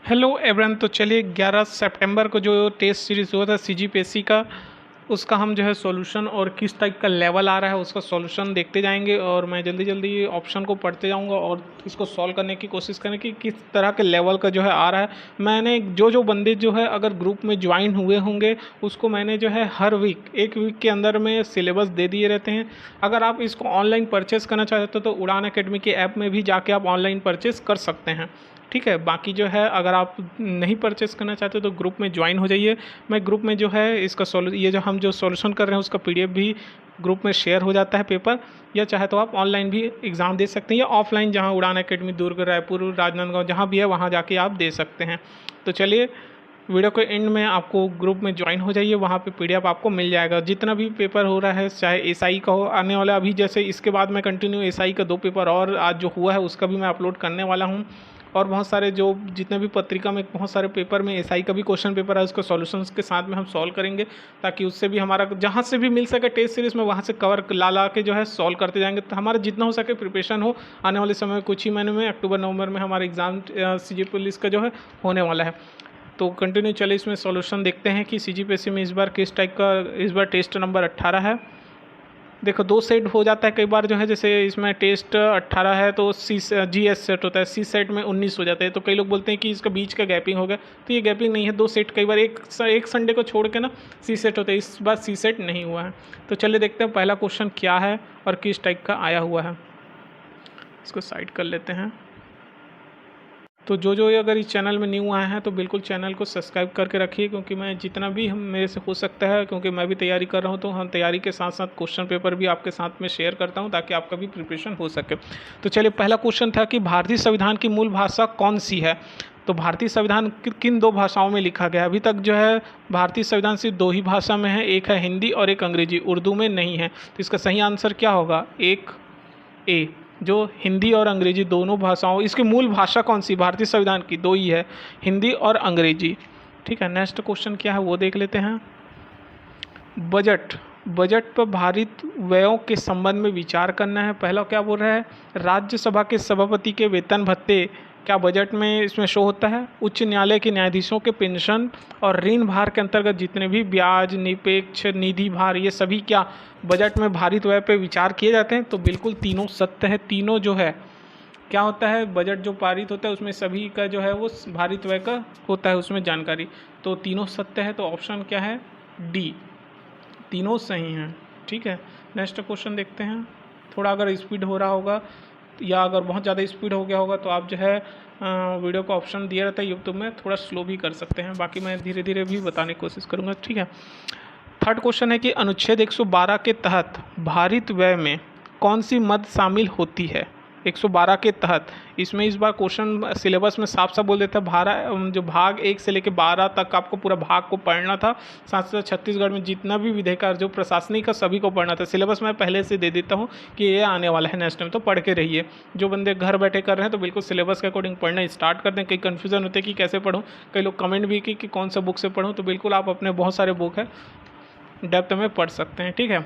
Hello everyone. तो चलिए 11 सितंबर को जो टेस्ट सीरीज़ हुआ था सीजीपीएससी का, उसका हम जो है सॉल्यूशन और किस टाइप का लेवल आ रहा है उसका सॉल्यूशन देखते जाएंगे। और मैं जल्दी जल्दी ऑप्शन को पढ़ते जाऊंगा और इसको सॉल्व करने की कोशिश करें कि किस तरह के लेवल का जो है आ रहा है। मैंने जो जो बंदे जो है अगर ग्रुप में ज्वाइन हुए होंगे उसको मैंने जो है हर वीक एक वीक के अंदर में सिलेबस दे दिए रहते हैं। अगर आप इसको ऑनलाइन परचेस करना चाहते हो तो उड़ान अकेडमी के ऐप में भी जाके आप ऑनलाइन परचेस कर सकते हैं। ठीक है, बाकी जो है अगर आप नहीं परचेस करना चाहते तो ग्रुप में ज्वाइन हो जाइए। मैं ग्रुप में जो है इसका ये जो हम जो सॉल्यूशन कर रहे हैं उसका पीडीएफ भी ग्रुप में शेयर हो जाता है पेपर, या चाहे तो आप ऑनलाइन भी एग्ज़ाम दे सकते हैं या ऑफलाइन जहां उड़ान अकेडमी दुर्ग, रायपुर, राजनांदगांव जहां भी है वहां जाके आप दे सकते हैं। तो चलिए वीडियो के एंड में आपको ग्रुप में ज्वाइन हो जाइए, वहाँ पे पीडीएफ आपको मिल जाएगा। जितना भी पेपर हो रहा है चाहे एसआई का हो आने वाला, अभी जैसे इसके बाद मैं कंटिन्यू एसआई का 2 पेपर और आज जो हुआ है उसका भी मैं अपलोड करने वाला हूँ। और बहुत सारे जो जितने भी पत्रिका में बहुत सारे पेपर में एसआई का भी क्वेश्चन पेपर है उसको सॉल्यूशंस के साथ में हम सॉल्व करेंगे, ताकि उससे भी हमारा जहाँ से भी मिल सके टेस्ट सीरीज़ में वहाँ से कवर ला के जो है सॉल्व करते जाएंगे। तो हमारा जितना हो सके प्रिपरेशन हो, आने वाले समय में कुछ ही महीने में अक्टूबर नवंबर में हमारा एग्ज़ाम सीजी पुलिस का जो है होने वाला है। तो कंटिन्यू चलिए इसमें सॉल्यूशन देखते हैं कि सीजीपीएससी में इस बार किस टाइप का, इस बार टेस्ट नंबर 18 है। देखो 2 सेट हो जाता है कई बार जो है, जैसे इसमें टेस्ट 18 है तो जीएस सेट होता है, सी सेट में 19 हो जाते हैं। तो कई लोग बोलते हैं कि इसका बीच का गैपिंग हो गया, तो ये गैपिंग नहीं है। 2 सेट कई बार एक संडे को छोड़ के ना सी सेट होता है, इस बार सी सेट नहीं हुआ है। तो चलिए देखते हैं पहला क्वेश्चन क्या है और किस टाइप का आया हुआ है। इसको साइड कर लेते हैं। तो जो अगर इस चैनल में न्यू आए हैं तो बिल्कुल चैनल को सब्सक्राइब करके रखिए, क्योंकि मैं जितना भी हम मेरे से हो सकता है, क्योंकि मैं भी तैयारी कर रहा हूं, तो हम तैयारी के साथ साथ क्वेश्चन पेपर भी आपके साथ में शेयर करता हूं ताकि आपका भी प्रिपरेशन हो सके। तो चलिए पहला क्वेश्चन था कि भारतीय संविधान की मूल भाषा कौन सी है। तो भारतीय संविधान किन 2 भाषाओं में लिखा गया। अभी तक जो है भारतीय संविधान सिर्फ 2 ही भाषा में है, एक है हिंदी और एक अंग्रेजी, उर्दू में नहीं है। तो इसका सही आंसर क्या होगा, एक ए, जो हिंदी और अंग्रेजी दोनों भाषाओं। इसकी मूल भाषा कौन सी भारतीय संविधान की, 2 ही है, हिंदी और अंग्रेजी। ठीक है, नेक्स्ट क्वेश्चन क्या है वो देख लेते हैं। बजट पर भारित व्ययों के संबंध में विचार करना है। पहला क्या बोल रहा है, राज्यसभा के सभापति के वेतन भत्ते क्या बजट में इसमें शो होता है। उच्च न्यायालय के न्यायाधीशों के पेंशन और ऋण भार के अंतर्गत जितने भी ब्याज, निरपेक्ष निधि भार, ये सभी क्या बजट में भारित व्यय पे विचार किए जाते हैं। तो बिल्कुल तीनों सत्य है। तीनों जो है क्या होता है, बजट जो पारित होता है उसमें सभी का जो है वो भारित व्यय का होता है उसमें जानकारी। तो तीनों सत्य है, तो ऑप्शन क्या है, डी, तीनों सही हैं। ठीक है, नेक्स्ट क्वेश्चन देखते हैं। थोड़ा अगर स्पीड हो रहा होगा या अगर बहुत ज़्यादा स्पीड हो गया होगा तो आप जो है वीडियो का ऑप्शन दिया रहता है यूट्यूब में, थोड़ा स्लो भी कर सकते हैं, बाकी मैं धीरे धीरे भी बताने की कोशिश करूँगा। ठीक है, थर्ड क्वेश्चन है कि अनुच्छेद 112 के तहत भारित व्यय में कौन सी मद शामिल होती है। 112 के तहत, इसमें इस बार क्वेश्चन सिलेबस में साफ साफ बोल देता है, जो भाग 1 से लेकर 12 तक आपको पूरा भाग को पढ़ना था। साथ साथ छत्तीसगढ़ में जितना भी विधेयक जो प्रशासनिक का सभी को पढ़ना था। सिलेबस मैं पहले से दे देता हूँ कि ये आने वाला है नेक्स्ट टाइम, तो पढ़ के रहिए। जो बंदे घर बैठे कर रहे हैं तो बिल्कुल सिलेबस के अकॉर्डिंग पढ़ना स्टार्ट कर दें। कई कन्फ्यूजन होते हैं कि कैसे पढ़ूँ, कई लोग कमेंट भी कि कौन सा बुक से पढ़ूँ, तो बिल्कुल आप अपने बहुत सारे बुक है डेप्थ में पढ़ सकते हैं। ठीक है,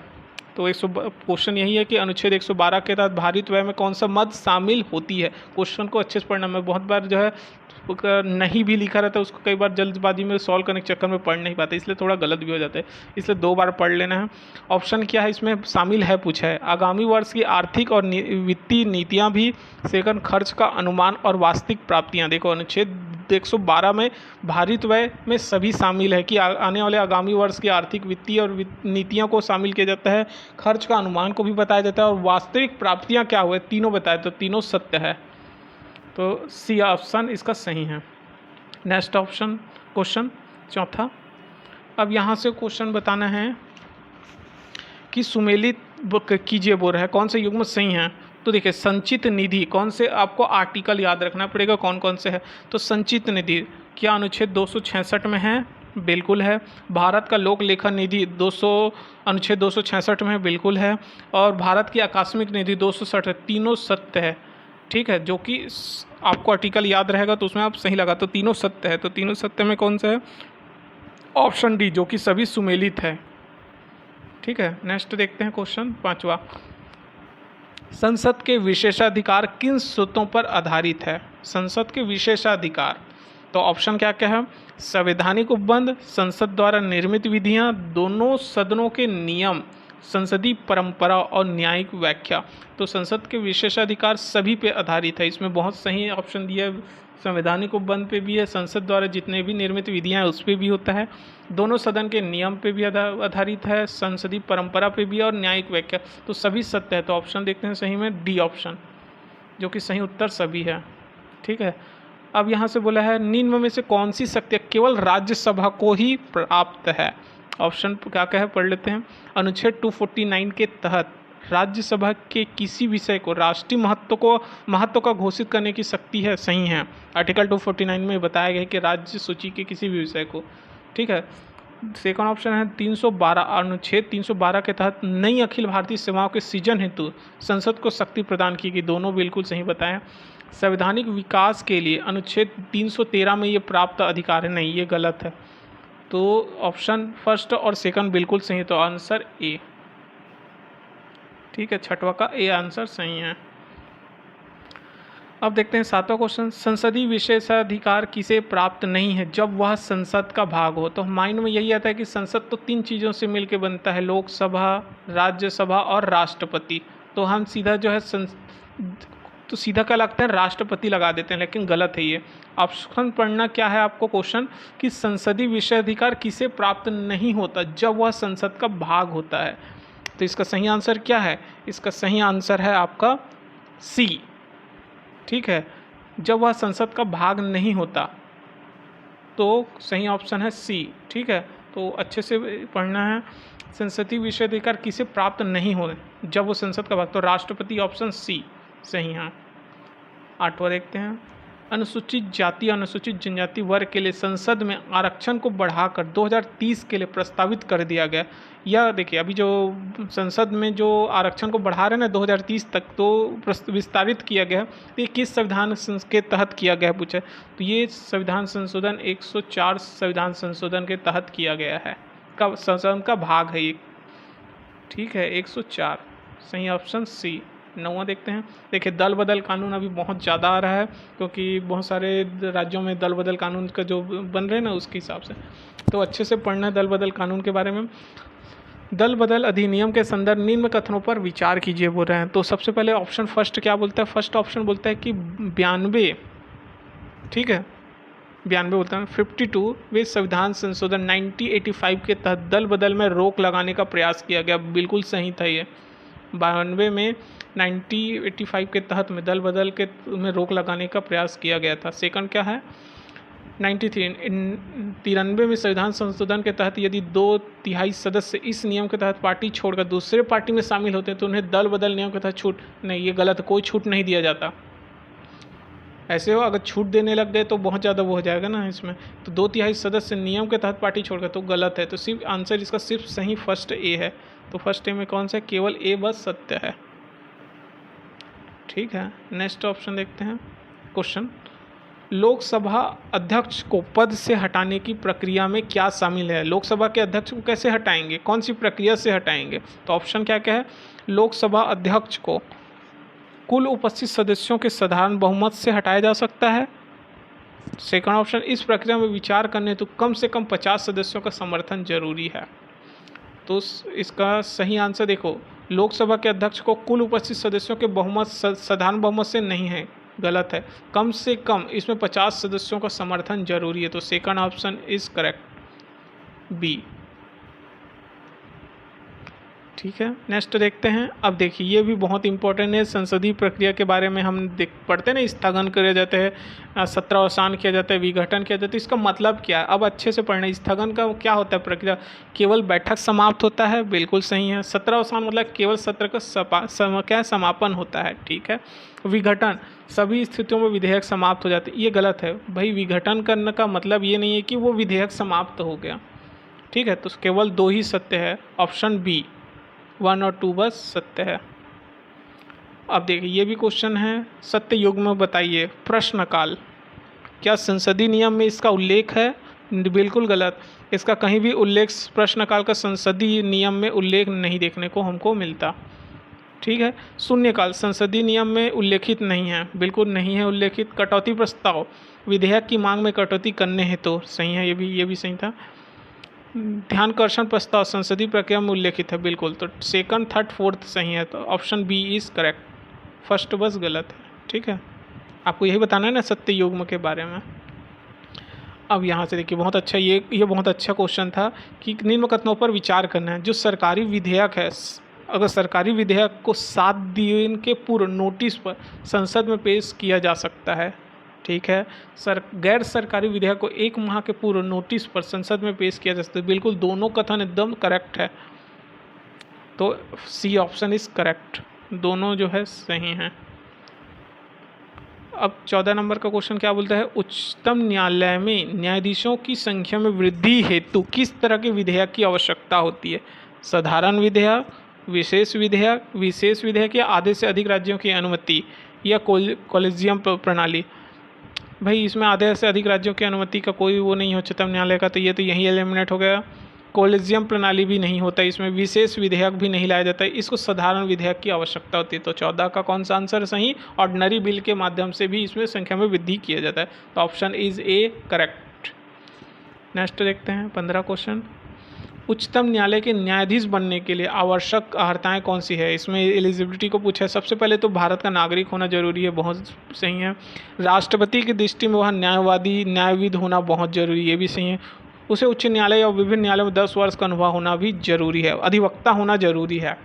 तो क्वेश्चन यही है कि अनुच्छेद 112 के तहत भारित व्यय में कौन सा मद शामिल होती है। क्वेश्चन को अच्छे से पढ़ना। मैं बहुत बार जो है नहीं भी लिखा रहता है, उसको कई बार जल्दबाजी में सॉल्व करने के चक्कर में पढ़ नहीं पाते, इसलिए थोड़ा गलत भी हो जाता है, इसलिए 2 बार पढ़ लेना है। ऑप्शन क्या है इसमें शामिल है, पूछा है आगामी वर्ष की आर्थिक और वित्तीय नीतियां भी, सेकंड खर्च का अनुमान और वास्तविक प्राप्तियां। देखो अनुच्छेद 112 में भारित व्यय में सभी शामिल है कि आने वाले आगामी वर्ष की आर्थिक, वित्तीय और नीतियों को शामिल किया जाता है, खर्च का अनुमान को भी बताया जाता है और वास्तविक प्राप्तियां क्या हुए तीनों बताए, तो तीनों सत्य है। तो सी ऑप्शन इसका सही है। नेक्स्ट ऑप्शन क्वेश्चन चौथा। अब यहाँ से क्वेश्चन बताना है कि सुमेलित कीजिए बोल रहा है, कौन से युग्म सही हैं। तो देखिए संचित निधि, कौन से आपको आर्टिकल याद रखना पड़ेगा कौन कौन से है। तो संचित निधि क्या अनुच्छेद 266 में है, बिल्कुल है। भारत का लोक लेखन निधि अनुच्छेद 266 में बिल्कुल है। और भारत की आकस्मिक निधि 260 है, तीनों सत्य है। ठीक है, जो कि आपको आर्टिकल याद रहेगा तो उसमें आप सही लगा, तो तीनों सत्य है। तो तीनों सत्य में कौन सा है, ऑप्शन डी, जो कि सभी सुमेलित है। ठीक है, नेक्स्ट देखते हैं क्वेश्चन पांचवा। संसद के विशेषाधिकार किन सूत्रों पर आधारित है। संसद के विशेषाधिकार तो ऑप्शन क्या क्या है? संवैधानिक उपबंध, संसद द्वारा निर्मित विधियां, दोनों सदनों के नियम, संसदीय परंपरा और न्यायिक व्याख्या। तो संसद के विशेषाधिकार सभी पे आधारित है। इसमें बहुत सही ऑप्शन दिया है। संवैधानिक उपबंध पे भी है, संसद द्वारा जितने भी निर्मित विधियां हैं उस पे भी होता है, दोनों सदन के नियम पे भी आधारित है, संसदीय परंपरा पे भी और न्यायिक व्याख्या। तो सभी सत्य है। तो ऑप्शन देखते हैं सही में डी ऑप्शन, जो कि सही उत्तर सभी है। ठीक है। अब यहाँ से बोला है निम्न में से कौन सी शक्ति केवल राज्यसभा को ही प्राप्त है? ऑप्शन क्या क्या है पढ़ लेते हैं। अनुच्छेद 249 के तहत राज्यसभा के किसी विषय को राष्ट्रीय महत्व का घोषित करने की शक्ति है, सही है। आर्टिकल 249 में बताया गया है कि राज्य सूची के किसी भी विषय को, ठीक है। सेकंड ऑप्शन है 312, अनुच्छेद 312 के तहत नई अखिल भारतीय सेवाओं के सृजन हेतु संसद को शक्ति प्रदान की गई, दोनों बिल्कुल सही बताएं। संवैधानिक विकास के लिए अनुच्छेद 313 में ये प्राप्त अधिकार है, नहीं ये गलत है। तो ऑप्शन फर्स्ट और सेकंड बिल्कुल सही है, तो आंसर ए, ठीक है, छठवा का ए आंसर सही है। अब देखते हैं सातवां क्वेश्चन, संसदीय विशेषाधिकार किसे प्राप्त नहीं है जब वह संसद का भाग हो? तो माइंड में यही आता है कि संसद तो 3 चीज़ों से मिलकर बनता है, लोकसभा, राज्यसभा और राष्ट्रपति। तो हम सीधा जो है तो सीधा क्या लगता है, राष्ट्रपति लगा देते हैं, लेकिन गलत है ये। ऑप्शन पढ़ना क्या है आपको क्वेश्चन कि संसदीय विशेषाधिकार किसे प्राप्त नहीं होता जब वह संसद का भाग होता है। तो इसका सही आंसर क्या है? इसका सही आंसर है आपका सी, ठीक है, जब वह संसद का भाग नहीं होता। तो सही ऑप्शन है सी, ठीक है। तो अच्छे से पढ़ना है, संसदीय विशेषाधिकार किसे प्राप्त नहीं हो जब वो संसद का भाग, तो राष्ट्रपति, ऑप्शन सी सही है। आठवां देखते हैं, अनुसूचित जाति अनुसूचित जनजाति वर्ग के लिए संसद में आरक्षण को बढ़ाकर 2030 के लिए प्रस्तावित कर दिया गया। यह देखिए अभी जो संसद में जो आरक्षण को बढ़ा रहे हैं ना 2030 तक, तो विस्तारित किया गया है। तो ये किस संविधान के तहत किया गया है पूछे, तो ये संविधान संशोधन 104 संविधान संशोधन के तहत किया गया है, का संसद का भाग है ये, ठीक है, 104 सही ऑप्शन सी। नौवां देखते हैं, देखिए दल बदल कानून अभी बहुत ज़्यादा आ रहा है, क्योंकि बहुत सारे राज्यों में दल बदल कानून का जो बन रहे हैं ना उसके हिसाब से, तो अच्छे से पढ़ना है दल बदल कानून के बारे में। दल बदल अधिनियम के संदर्भ निम्न कथनों पर विचार कीजिए बोल रहे हैं। तो सबसे पहले ऑप्शन फर्स्ट क्या बोलता है? फर्स्ट ऑप्शन बोलता है कि 92, ठीक है, 92 बोलता है 52 वे संविधान संशोधन 1985 के तहत दल बदल में रोक लगाने का प्रयास किया गया, बिल्कुल सही था ये। 92 में 1985 के तहत में दल बदल के में रोक लगाने का प्रयास किया गया था। सेकंड क्या है? 93 में संविधान संशोधन के तहत यदि 2/3 सदस्य इस नियम के तहत पार्टी छोड़कर दूसरे पार्टी में शामिल होते हैं तो उन्हें दल बदल नियम के तहत छूट नहीं, ये गलत, कोई छूट नहीं दिया जाता। ऐसे हो अगर छूट देने लग गए तो बहुत ज़्यादा वो हो जाएगा ना इसमें, तो 2/3 सदस्य नियम के तहत पार्टी छोड़कर, तो गलत है। तो सिर्फ आंसर इसका सिर्फ सही फर्स्ट ए है। तो फर्स्ट ए में कौन सा है? केवल ए बस सत्य है, ठीक है। नेक्स्ट ऑप्शन देखते हैं क्वेश्चन, लोकसभा अध्यक्ष को पद से हटाने की प्रक्रिया में क्या शामिल है? लोकसभा के अध्यक्ष को कैसे हटाएंगे, कौन सी प्रक्रिया से हटाएंगे? तो ऑप्शन क्या क्या है? लोकसभा अध्यक्ष को कुल उपस्थित सदस्यों के साधारण बहुमत से हटाया जा सकता है। सेकंड ऑप्शन, इस प्रक्रिया में विचार करने तो कम से कम 50 सदस्यों का समर्थन जरूरी है। तो इसका सही आंसर देखो, लोकसभा के अध्यक्ष को कुल उपस्थित सदस्यों के बहुमत साधारण बहुमत से नहीं है, गलत है, कम से कम इसमें 50 सदस्यों का समर्थन जरूरी है। तो second option is correct, B, ठीक है। नेक्स्ट देखते हैं। अब देखिए ये भी बहुत इंपॉर्टेंट है, संसदीय प्रक्रिया के बारे में हम पढ़ते हैं ना, स्थगन किया जाता है, सत्रावसान किया जाता है, विघटन किया जाता है, इसका मतलब क्या है? अब अच्छे से पढ़ना, स्थगन का क्या होता है प्रक्रिया? केवल बैठक समाप्त होता है, बिल्कुल सही है। सत्रावसान मतलब केवल सत्र का समापन होता है, ठीक है। विघटन, सभी स्थितियों में विधेयक समाप्त हो जाते हैं, ये गलत है भाई। विघटन करने का मतलब ये नहीं है कि वो विधेयक समाप्त हो गया, ठीक है। तो केवल 2 ही सत्य है, ऑप्शन बी 1 और 2 बस सत्य है। अब देखिए ये भी क्वेश्चन है, सत्य युग में बताइए प्रश्नकाल, क्या संसदीय नियम में इसका उल्लेख है? बिल्कुल गलत, इसका कहीं भी उल्लेख प्रश्नकाल का संसदीय नियम में उल्लेख नहीं देखने को हमको मिलता। ठीक है। शून्यकाल संसदीय नियम में उल्लेखित नहीं है, बिल्कुल नहीं है उल्लेखित। कटौती प्रस्ताव विधेयक की मांग में कटौती करने हेतु, सही है, ये भी सही था। ध्यानाकर्षण प्रस्ताव संसदीय प्रक्रिया में उल्लेखित है, बिल्कुल। तो सेकंड, थर्ड, फोर्थ सही है, तो option B is correct. First बस गलत है, ठीक है। आपको यही बताना है ना सत्य युग्म के बारे में। अब यहाँ से देखिए, बहुत अच्छा, ये बहुत अच्छा क्वेश्चन था कि निम्न कथनों पर विचार करना है। जो सरकारी विधेयक है, अगर सरकारी विधेयक को 7 दिन के पूर्व नोटिस पर संसद में पेश किया जा सकता है, ठीक है। गैर सरकारी विधेयक को 1 माह के पूर्व नोटिस पर संसद में पेश किया जा सकता है, बिल्कुल दोनों कथन एकदम करेक्ट है। तो सी ऑप्शन इज करेक्ट, दोनों जो है सही हैं। अब 14 नंबर का क्वेश्चन क्या बोलता है, उच्चतम न्यायालय में न्यायाधीशों की संख्या में वृद्धि हेतु किस तरह के विधेयक की आवश्यकता होती है? साधारण विधेयक, विशेष विधेयक या आधे से अधिक राज्यों की अनुमति, या कॉलेजियम प्रणाली? भाई इसमें आधे से अधिक राज्यों की अनुमति का कोई वो नहीं हो उच्चतम न्यायालय का, तो ये तो यही एलिमिनेट हो गया। कॉलेजियम प्रणाली भी नहीं होता इसमें, विशेष विधेयक भी नहीं लाया जाता है, इसको साधारण विधेयक की आवश्यकता होती है। तो 14 का कौन सा आंसर सही? ऑर्डिनरी बिल के माध्यम से भी इसमें संख्या में वृद्धि किया जाता है, तो option is A correct. Next देखते हैं 15 क्वेश्चन। उच्चतम न्यायालय के न्यायाधीश बनने के लिए आवश्यक अर्हताएं कौन सी है? इसमें एलिजिबिलिटी को पूछा है। सबसे पहले तो भारत का नागरिक होना जरूरी है, बहुत सही है। राष्ट्रपति की दृष्टि में वह न्यायवादी, न्यायविद होना बहुत जरूरी है, ये भी सही है। उसे उच्च न्यायालय और विभिन्न न्यायालयों में 10 वर्ष का अनुभव होना भी जरूरी है। अधिवक्ता होना जरूरी है,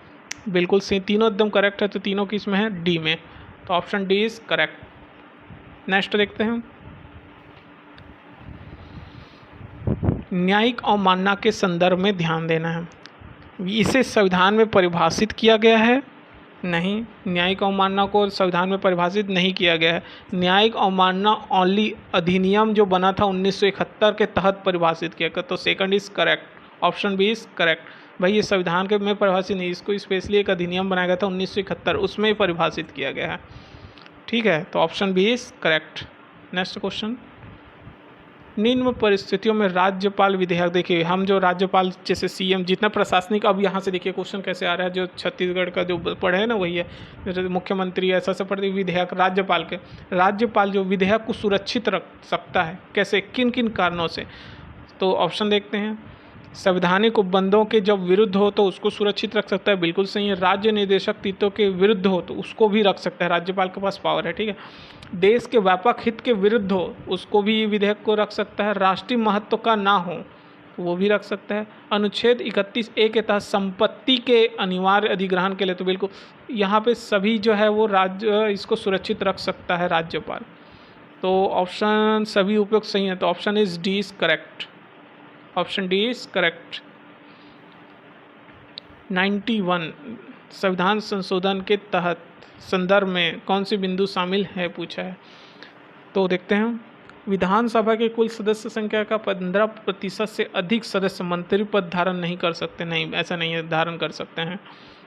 बिल्कुल सही, तीनों एकदम करेक्ट है। तो तीनों किस में है? डी में, तो option D is correct. Next देखते हैं, न्यायिक अवमानना के संदर्भ में ध्यान देना है। इसे संविधान में परिभाषित किया गया है? नहीं, न्यायिक अवमानना को संविधान में परिभाषित नहीं किया गया है। न्यायिक अवमानना ओनली अधिनियम जो बना था 1971 के तहत परिभाषित किया गया, तो second is correct, option B is correct. भाई ये संविधान के में परिभाषित नहीं, इसको स्पेशली एक अधिनियम बनाया गया था 1971, उसमें ही परिभाषित किया गया है, ठीक है। तो option B is correct. Next question, निम्न परिस्थितियों में राज्यपाल विधेयक, देखिए हम जो राज्यपाल जैसे सीएम जितना प्रशासनिक, अब यहाँ से देखिए क्वेश्चन कैसे आ रहा है, जो छत्तीसगढ़ का जो पढ़े है ना वही है, मुख्यमंत्री ऐसा से पढ़ते विधेयक राज्यपाल जो विधेयक को सुरक्षित रख सकता है, कैसे, किन किन कारणों से? तो ऑप्शन देखते हैं, संवैधानिक उपबंधों के जब विरुद्ध हो तो उसको सुरक्षित रख सकता है, बिल्कुल सही है। राज्य निर्देशक तत्वों के विरुद्ध हो तो उसको भी रख सकता है, राज्यपाल के पास पावर है, ठीक है। देश के व्यापक हित के विरुद्ध हो उसको भी विधेयक को रख सकता है। राष्ट्रीय महत्व का ना हो तो वो भी रख सकता है। अनुच्छेद 31A के तहत संपत्ति के अनिवार्य अधिग्रहण के लिए, तो बिल्कुल यहाँ पे सभी जो है वो राज्य इसको सुरक्षित रख सकता है राज्यपाल, तो ऑप्शन सभी उपयुक्त सही है, तो option is D is correct, option D is correct. 91 संविधान संशोधन के तहत संदर्भ में कौन सी बिंदु शामिल है पूछा है, तो देखते हैं। विधानसभा के कुल सदस्य संख्या का 15% से अधिक सदस्य मंत्री पद धारण नहीं कर सकते, नहीं ऐसा नहीं है, धारण कर सकते हैं,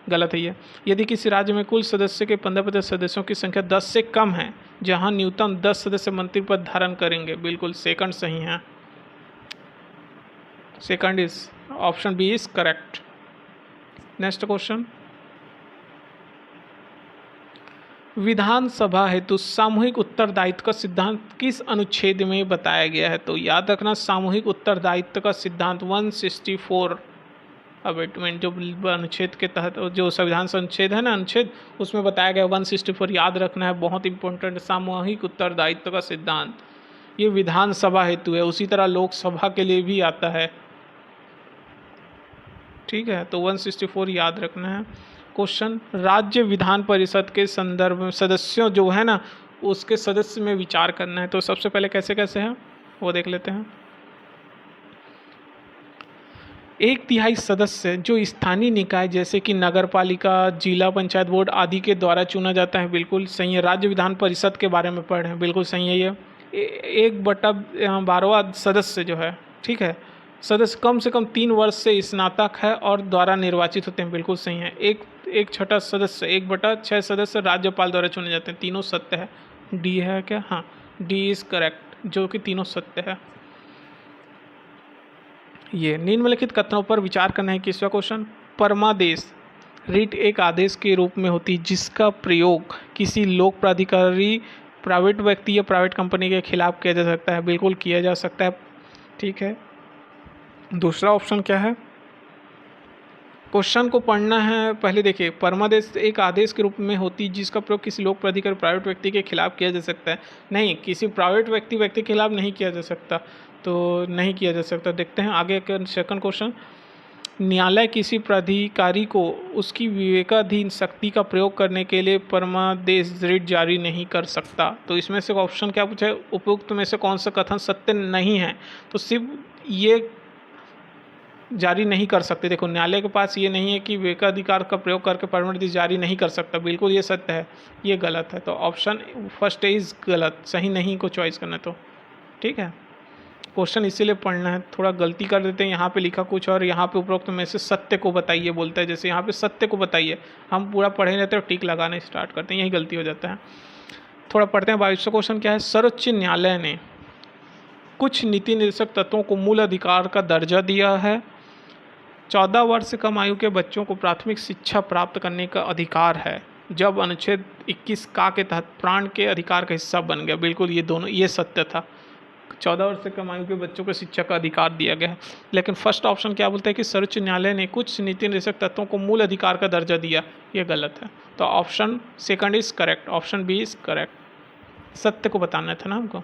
गलत है ये। यदि किसी राज्य में कुल सदस्य के 15% सदस्यों की संख्या 10 से कम है, जहां न्यूनतम 10 सदस्य मंत्री पद धारण करेंगे, बिल्कुल सेकंड सही है, second is option B is correct. Next question, विधानसभा हेतु सामूहिक उत्तरदायित्व का सिद्धांत किस अनुच्छेद में बताया गया है? तो याद रखना, सामूहिक उत्तरदायित्व का सिद्धांत 164 अमेंडमेंट जो अनुच्छेद के तहत जो संविधान अनुच्छेद है ना, अनुच्छेद उसमें बताया गया 164, याद रखना है, बहुत इंपॉर्टेंट। सामूहिक उत्तरदायित्व का सिद्धांत ये विधानसभा हेतु है, उसी तरह लोकसभा के लिए भी आता है, ठीक है। तो 164 याद रखना है। क्वेश्चन, राज्य विधान परिषद के संदर्भ में सदस्यों जो है ना उसके सदस्य में विचार करना है, तो सबसे पहले कैसे कैसे है वो देख लेते हैं। 1/3 सदस्य जो स्थानीय निकाय जैसे कि नगर पालिका, जिला पंचायत बोर्ड आदि के द्वारा चुना जाता है, बिल्कुल सही है। राज्य विधान परिषद के बारे में पढ़ रहे हैं, बिल्कुल सही है। ये 1/12 सदस्य जो है, ठीक है, सदस्य कम से कम 3 वर्ष से स्नातक है और द्वारा निर्वाचित होते हैं, बिल्कुल सही है। एक छठा सदस्य 1/6 सदस्य राज्यपाल द्वारा चुने जाते हैं, तीनों सत्य है। डी है क्या? हाँ, डी इज करेक्ट, जो कि तीनों सत्य है। ये निम्नलिखित कथनों पर विचार करना है। किसका क्वेश्चन, परमादेश रिट एक आदेश के रूप में होती है जिसका प्रयोग किसी लोक प्राधिकारी, प्राइवेट व्यक्ति या प्राइवेट कंपनी के खिलाफ किया जा सकता है। बिल्कुल किया जा सकता है। ठीक है, दूसरा ऑप्शन क्या है? क्वेश्चन को पढ़ना है। पहले देखिए, परमादेश एक आदेश के रूप में होती है जिसका प्रयोग किसी लोक प्राधिकारी प्राइवेट व्यक्ति के खिलाफ किया जा सकता है। नहीं, किसी प्राइवेट व्यक्ति के खिलाफ नहीं किया जा सकता, तो नहीं किया जा सकता। देखते हैं आगे का सेकंड क्वेश्चन। न्यायालय किसी प्राधिकारी को उसकी विवेकाधीन शक्ति का प्रयोग करने के लिए परमादेश रिट जारी नहीं कर सकता। तो इसमें से ऑप्शन क्या पूछा है? उपयुक्त में से कौन सा कथन सत्य नहीं है? तो सिर्फ ये जारी नहीं कर सकते। देखो, न्यायालय के पास ये नहीं है कि विवेकाधिकार का प्रयोग करके परमादेश जारी नहीं कर सकता। बिल्कुल ये सत्य है, ये गलत है। तो ऑप्शन फर्स्ट इज गलत, सही नहीं को चॉइस करना। तो ठीक है, क्वेश्चन इसीलिए पढ़ना है। थोड़ा गलती कर देते हैं, यहाँ पे लिखा कुछ और, यहाँ पे उपरोक्त में से सत्य को बताइए बोलता है। जैसे यहाँ पे सत्य को बताइए, हम पूरा पढ़े रहते हैं और टिक लगाने स्टार्ट करते हैं, यही गलती हो जाता है। थोड़ा पढ़ते हैं। 22वां क्वेश्चन क्या है? सर्वोच्च न्यायालय ने कुछ नीति निर्देशक तत्वों को मूल अधिकार का दर्जा दिया है। 14 वर्ष से कम आयु के बच्चों को प्राथमिक शिक्षा प्राप्त करने का अधिकार है, जब अनुच्छेद 21 का के तहत प्राण के अधिकार का हिस्सा बन गया। बिल्कुल ये दोनों, ये सत्य था। 14 वर्ष से कम आयु के बच्चों को शिक्षा का अधिकार दिया गया है। लेकिन फर्स्ट ऑप्शन क्या बोलता है कि सर्वोच्च न्यायालय ने कुछ नीति निर्देशक तत्वों को मूल अधिकार का दर्जा दिया, ये गलत है। तो option second is correct, option B is correct. सत्य को बताना था ना हमको,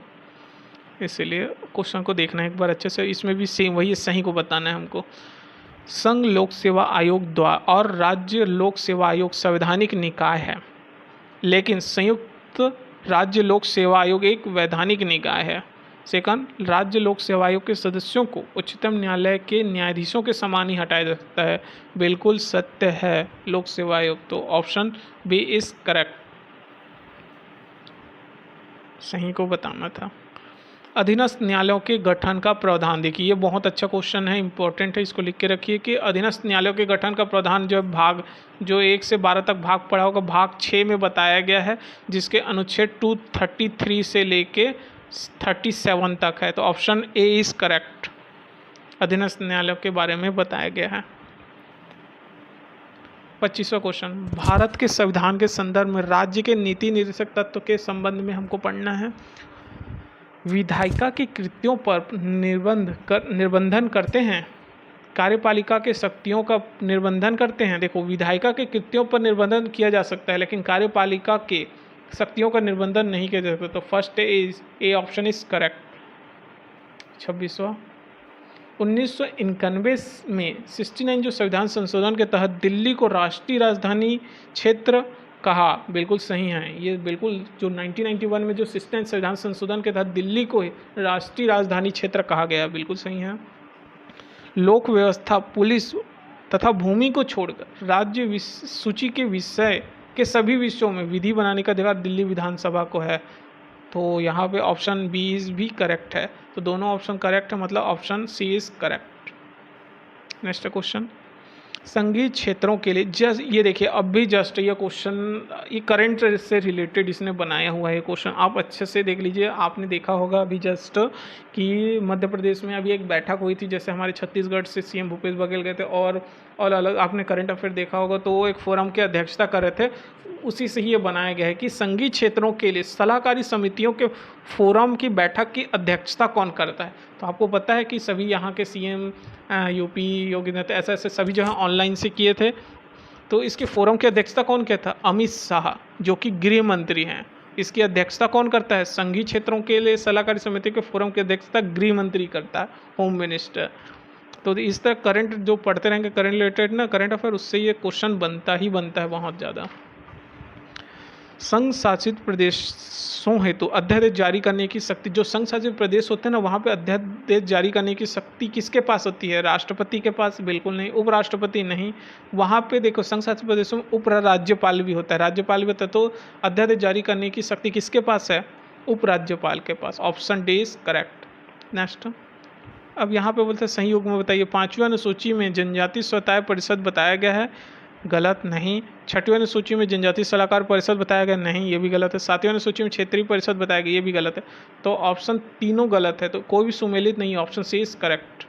इसीलिए क्वेश्चन को देखना है एक बार अच्छे से। इसमें भी सेम वही सही को बताना है हमको। संघ लोक सेवा आयोग द्वारा और राज्य लोक सेवा आयोग संवैधानिक निकाय है, लेकिन संयुक्त राज्य लोक सेवा आयोग एक वैधानिक निकाय है। सेकंड, राज्य लोक सेवा आयोग के सदस्यों को उच्चतम न्यायालय के न्यायाधीशों के समान ही हटाया जा सकता है। बिल्कुल सत्य है लोक सेवा आयोग। तो ऑप्शन बी इज करेक्ट, सही को बताना था। अधीनस्थ न्यायालयों के गठन का प्रावधान देखिए, ये बहुत अच्छा क्वेश्चन है, इंपॉर्टेंट है, इसको लिख के रखिए कि अधीनस्थ न्यायालयों के गठन का प्रावधान जो 1 से 12 तक भाग पढ़ा होगा, भाग 6 में बताया गया है, जिसके अनुच्छेद 233 से लेके 37 तक है। तो ऑप्शन ए इज करेक्ट, अधीनस्थ न्यायालयों के बारे में बताया गया है। 25वां क्वेश्चन, भारत के संविधान के संदर्भ में राज्य के नीति निर्देशक तत्व के संबंध में हमको पढ़ना है। विधायिका के कृत्यों पर निर्बंधन करते हैं, कार्यपालिका के शक्तियों का निर्बंधन करते हैं। देखो, विधायिका के कृत्यों पर निर्बंधन किया जा सकता है, लेकिन कार्यपालिका के शक्तियों का निर्बंधन नहीं किया जा सकता। तो first A option is correct. 26वां, 1991 में 69 जो संविधान संशोधन के तहत दिल्ली को राष्ट्रीय राजधानी क्षेत्र कहा, बिल्कुल सही है। ये बिल्कुल जो 1991 में जो 69 संविधान संशोधन के तहत दिल्ली को राष्ट्रीय राजधानी क्षेत्र कहा गया, बिल्कुल सही है। लोक व्यवस्था, पुलिस तथा भूमि को छोड़कर राज्य सूची के विषय के सभी विषयों में विधि बनाने का अधिकार दिल्ली विधानसभा को है। तो यहाँ पे ऑप्शन बी इज भी करेक्ट है। तो दोनों ऑप्शन करेक्ट है, मतलब option C is correct. Next question, संघीय क्षेत्रों के लिए ये देखिए, अब भी जस्ट ये क्वेश्चन ये करंट से रिलेटेड इसने बनाया हुआ है क्वेश्चन, आप अच्छे से देख लीजिए। आपने देखा होगा अभी जस्ट कि मध्य प्रदेश में अभी एक बैठक हुई थी, जैसे हमारे छत्तीसगढ़ से सीएम भूपेश बघेल गए थे, और अलग आपने करंट अफेयर देखा होगा, तो वो एक फोरम की अध्यक्षता कर रहे थे। उसी से ही ये बनाया गया है कि संघीय क्षेत्रों के लिए सलाहकारी समितियों के फोरम की बैठक की अध्यक्षता कौन करता है। तो आपको पता है कि सभी यहाँ के सीएम, यूपी योगी आदित्यनाथ, ऐसे सभी जगह ऑनलाइन से किए थे। तो इसके फोरम की अध्यक्षता कौन किया था? अमित शाह, जो कि गृह मंत्री हैं। इसकी अध्यक्षता कौन करता है? संघीय क्षेत्रों के लिए सलाहकारी समिति के फोरम की अध्यक्षता गृह मंत्री करता है, होम मिनिस्टर। तो इस तरह करंट जो पढ़ते रहेंगे, करंट रिलेटेड ना करंट अफेयर, उससे ये क्वेश्चन बनता है बहुत ज़्यादा। संघ शासित प्रदेशों हेतु अध्यादेश जारी करने की शक्ति, जो संघ शासित प्रदेश होते हैं ना, वहाँ पे अध्यादेश जारी करने की शक्ति किसके पास होती है? राष्ट्रपति के पास? बिल्कुल नहीं। उपराष्ट्रपति नहीं। वहाँ पे देखो, संघ शासित प्रदेशों में उपराज्यपाल भी होता है, राज्यपाल भी होता है। तो अध्यादेश जारी करने की शक्ति किसके पास है? उपराज्यपाल के पास। Option D is correct. Next, अब यहाँ पे बोलते हैं सही युग में बताइए। 5वीं अनुसूची में जनजाति स्वतः परिषद बताया गया है, गलत नहीं। 6वीं अनुसूची में जनजाति सलाहकार परिषद बताया गया, नहीं, ये भी गलत है। 7वीं अनुसूची में क्षेत्रीय परिषद बताया गया, ये भी गलत है। तो ऑप्शन तीनों गलत है, तो कोई भी सुमेलित नहीं। Option C is correct.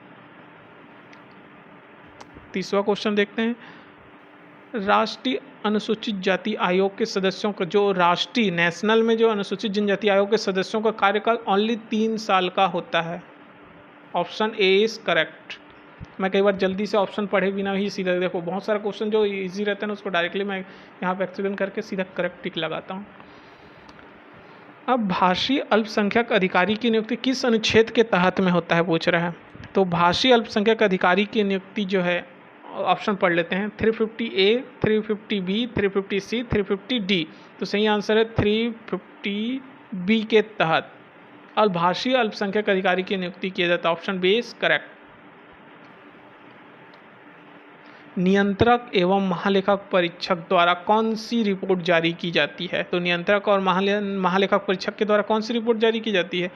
30वां क्वेश्चन देखते हैं। राष्ट्रीय अनुसूचित जाति आयोग के सदस्यों का, जो राष्ट्रीय नेशनल में जो अनुसूचित जनजाति आयोग के सदस्यों का कार्यकाल ओनली 3 साल का होता है। Option A is correct. मैं कई बार जल्दी से ऑप्शन पढ़े बिना ही सीधा, देखो बहुत सारा क्वेश्चन जो इजी रहता है ना उसको डायरेक्टली मैं यहाँ पे एक्सप्लेन करके सीधा करेक्ट टिक लगाता हूँ। अब भाषीय अल्पसंख्यक अधिकारी की नियुक्ति किस अनुच्छेद के तहत में होता है पूछ रहा है। तो भाषीय अल्पसंख्यक अधिकारी की नियुक्ति जो है, ऑप्शन पढ़ लेते हैं, 350A, 350B, 350C, 350D। तो सही आंसर है 350B के तहत और भाषीय अल्पसंख्यक अधिकारी की नियुक्ति किया जाता है। Option B is correct. नियंत्रक एवं महालेखक परीक्षक द्वारा कौन सी रिपोर्ट जारी की जाती है। तो नियंत्रक और महालेखक परीक्षक के द्वारा कौन सी रिपोर्ट जारी की जाती है।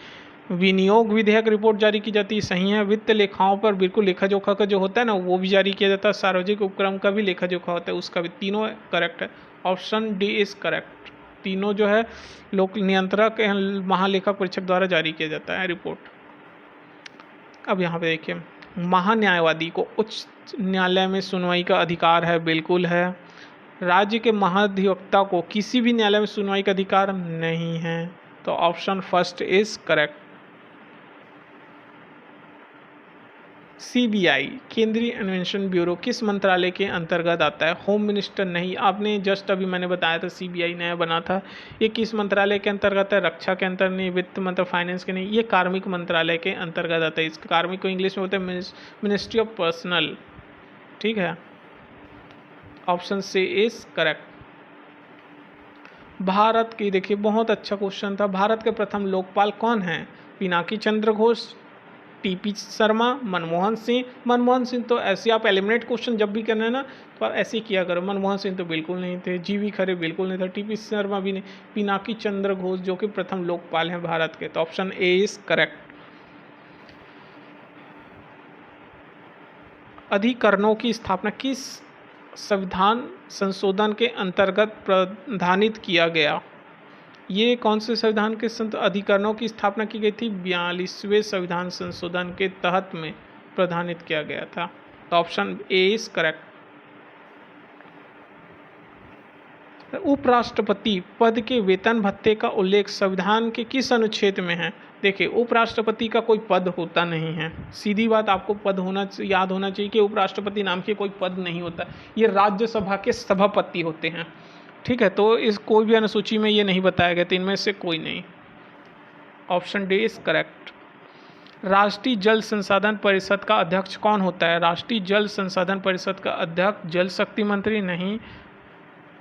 विनियोग विधेयक रिपोर्ट जारी की जाती है, सही है। वित्त लेखाओं पर बिल्कुल लेखा जोखा का जो होता है ना वो भी जारी किया जाता है। सार्वजनिक उपक्रम का भी लेखा जोखा होता है, उसका भी। तीनों करेक्ट है। Option D is correct. तीनों जो है लोक नियंत्रक महालेखक परीक्षक द्वारा जारी किया जाता है रिपोर्ट। अब यहाँ पे देखिए, महान्यायवादी को उच्च न्यायालय में सुनवाई का अधिकार है, बिल्कुल है। राज्य के महाधिवक्ता को किसी भी न्यायालय में सुनवाई का अधिकार नहीं है, तो option first is correct. CBI केंद्रीय अन्वेषण ब्यूरो किस मंत्रालय के अंतर्गत आता है। होम मिनिस्टर नहीं, आपने जस्ट अभी मैंने बताया था सीबीआई नया बना था। ये किस मंत्रालय के अंतर्गत है। रक्षा के अंतर्गत नहीं, वित्त मंत्र फाइनेंस के नहीं, ये कार्मिक मंत्रालय के अंतर्गत आता है। इस कार्मिक को इंग्लिश में बोलते हैं मिनिस्ट्री ऑफ पर्सनल, ठीक है। Option C is correct. Bharat की, देखिए बहुत अच्छा क्वेश्चन था, भारत के प्रथम लोकपाल कौन है। पिनाकी चंद्र घोष, टीपी शर्मा, मनमोहन सिंह। मनमोहन सिंह तो ऐसे आप एलिमिनेट क्वेश्चन जब भी करना है ना तो ऐसे ही किया करो। मनमोहन सिंह तो बिल्कुल नहीं थे। जीवी खरे बिल्कुल नहीं था। टीपी शर्मा भी नहीं। पिनाकी चंद्र घोष जो कि प्रथम लोकपाल हैं भारत के, तो ऑप्शन ए इज करेक्ट। अधिकरणों की स्थापना किस संविधान संशोधन के अंतर्गत प्रावधानित किया गया। ये कौन से संविधान के अधिकरणों की स्थापना की गई थी। 42वें संविधान संशोधन के तहत में प्रावधानित किया गया था, तो ऑप्शन ए इज करेक्ट। उपराष्ट्रपति पद के वेतन भत्ते का उल्लेख संविधान के किस अनुच्छेद में है। देखिए उपराष्ट्रपति का कोई पद होता नहीं है, सीधी बात। आपको पद होना याद होना चाहिए कि उपराष्ट्रपति नाम के कोई पद नहीं होता, ये राज्यसभा के सभापति होते हैं, ठीक है। तो इस कोई भी अनुसूची में ये नहीं बताया गया, तो इनमें से कोई नहीं। Option D is correct. राष्ट्रीय जल संसाधन परिषद का अध्यक्ष कौन होता है। राष्ट्रीय जल संसाधन परिषद का अध्यक्ष जल शक्ति मंत्री नहीं,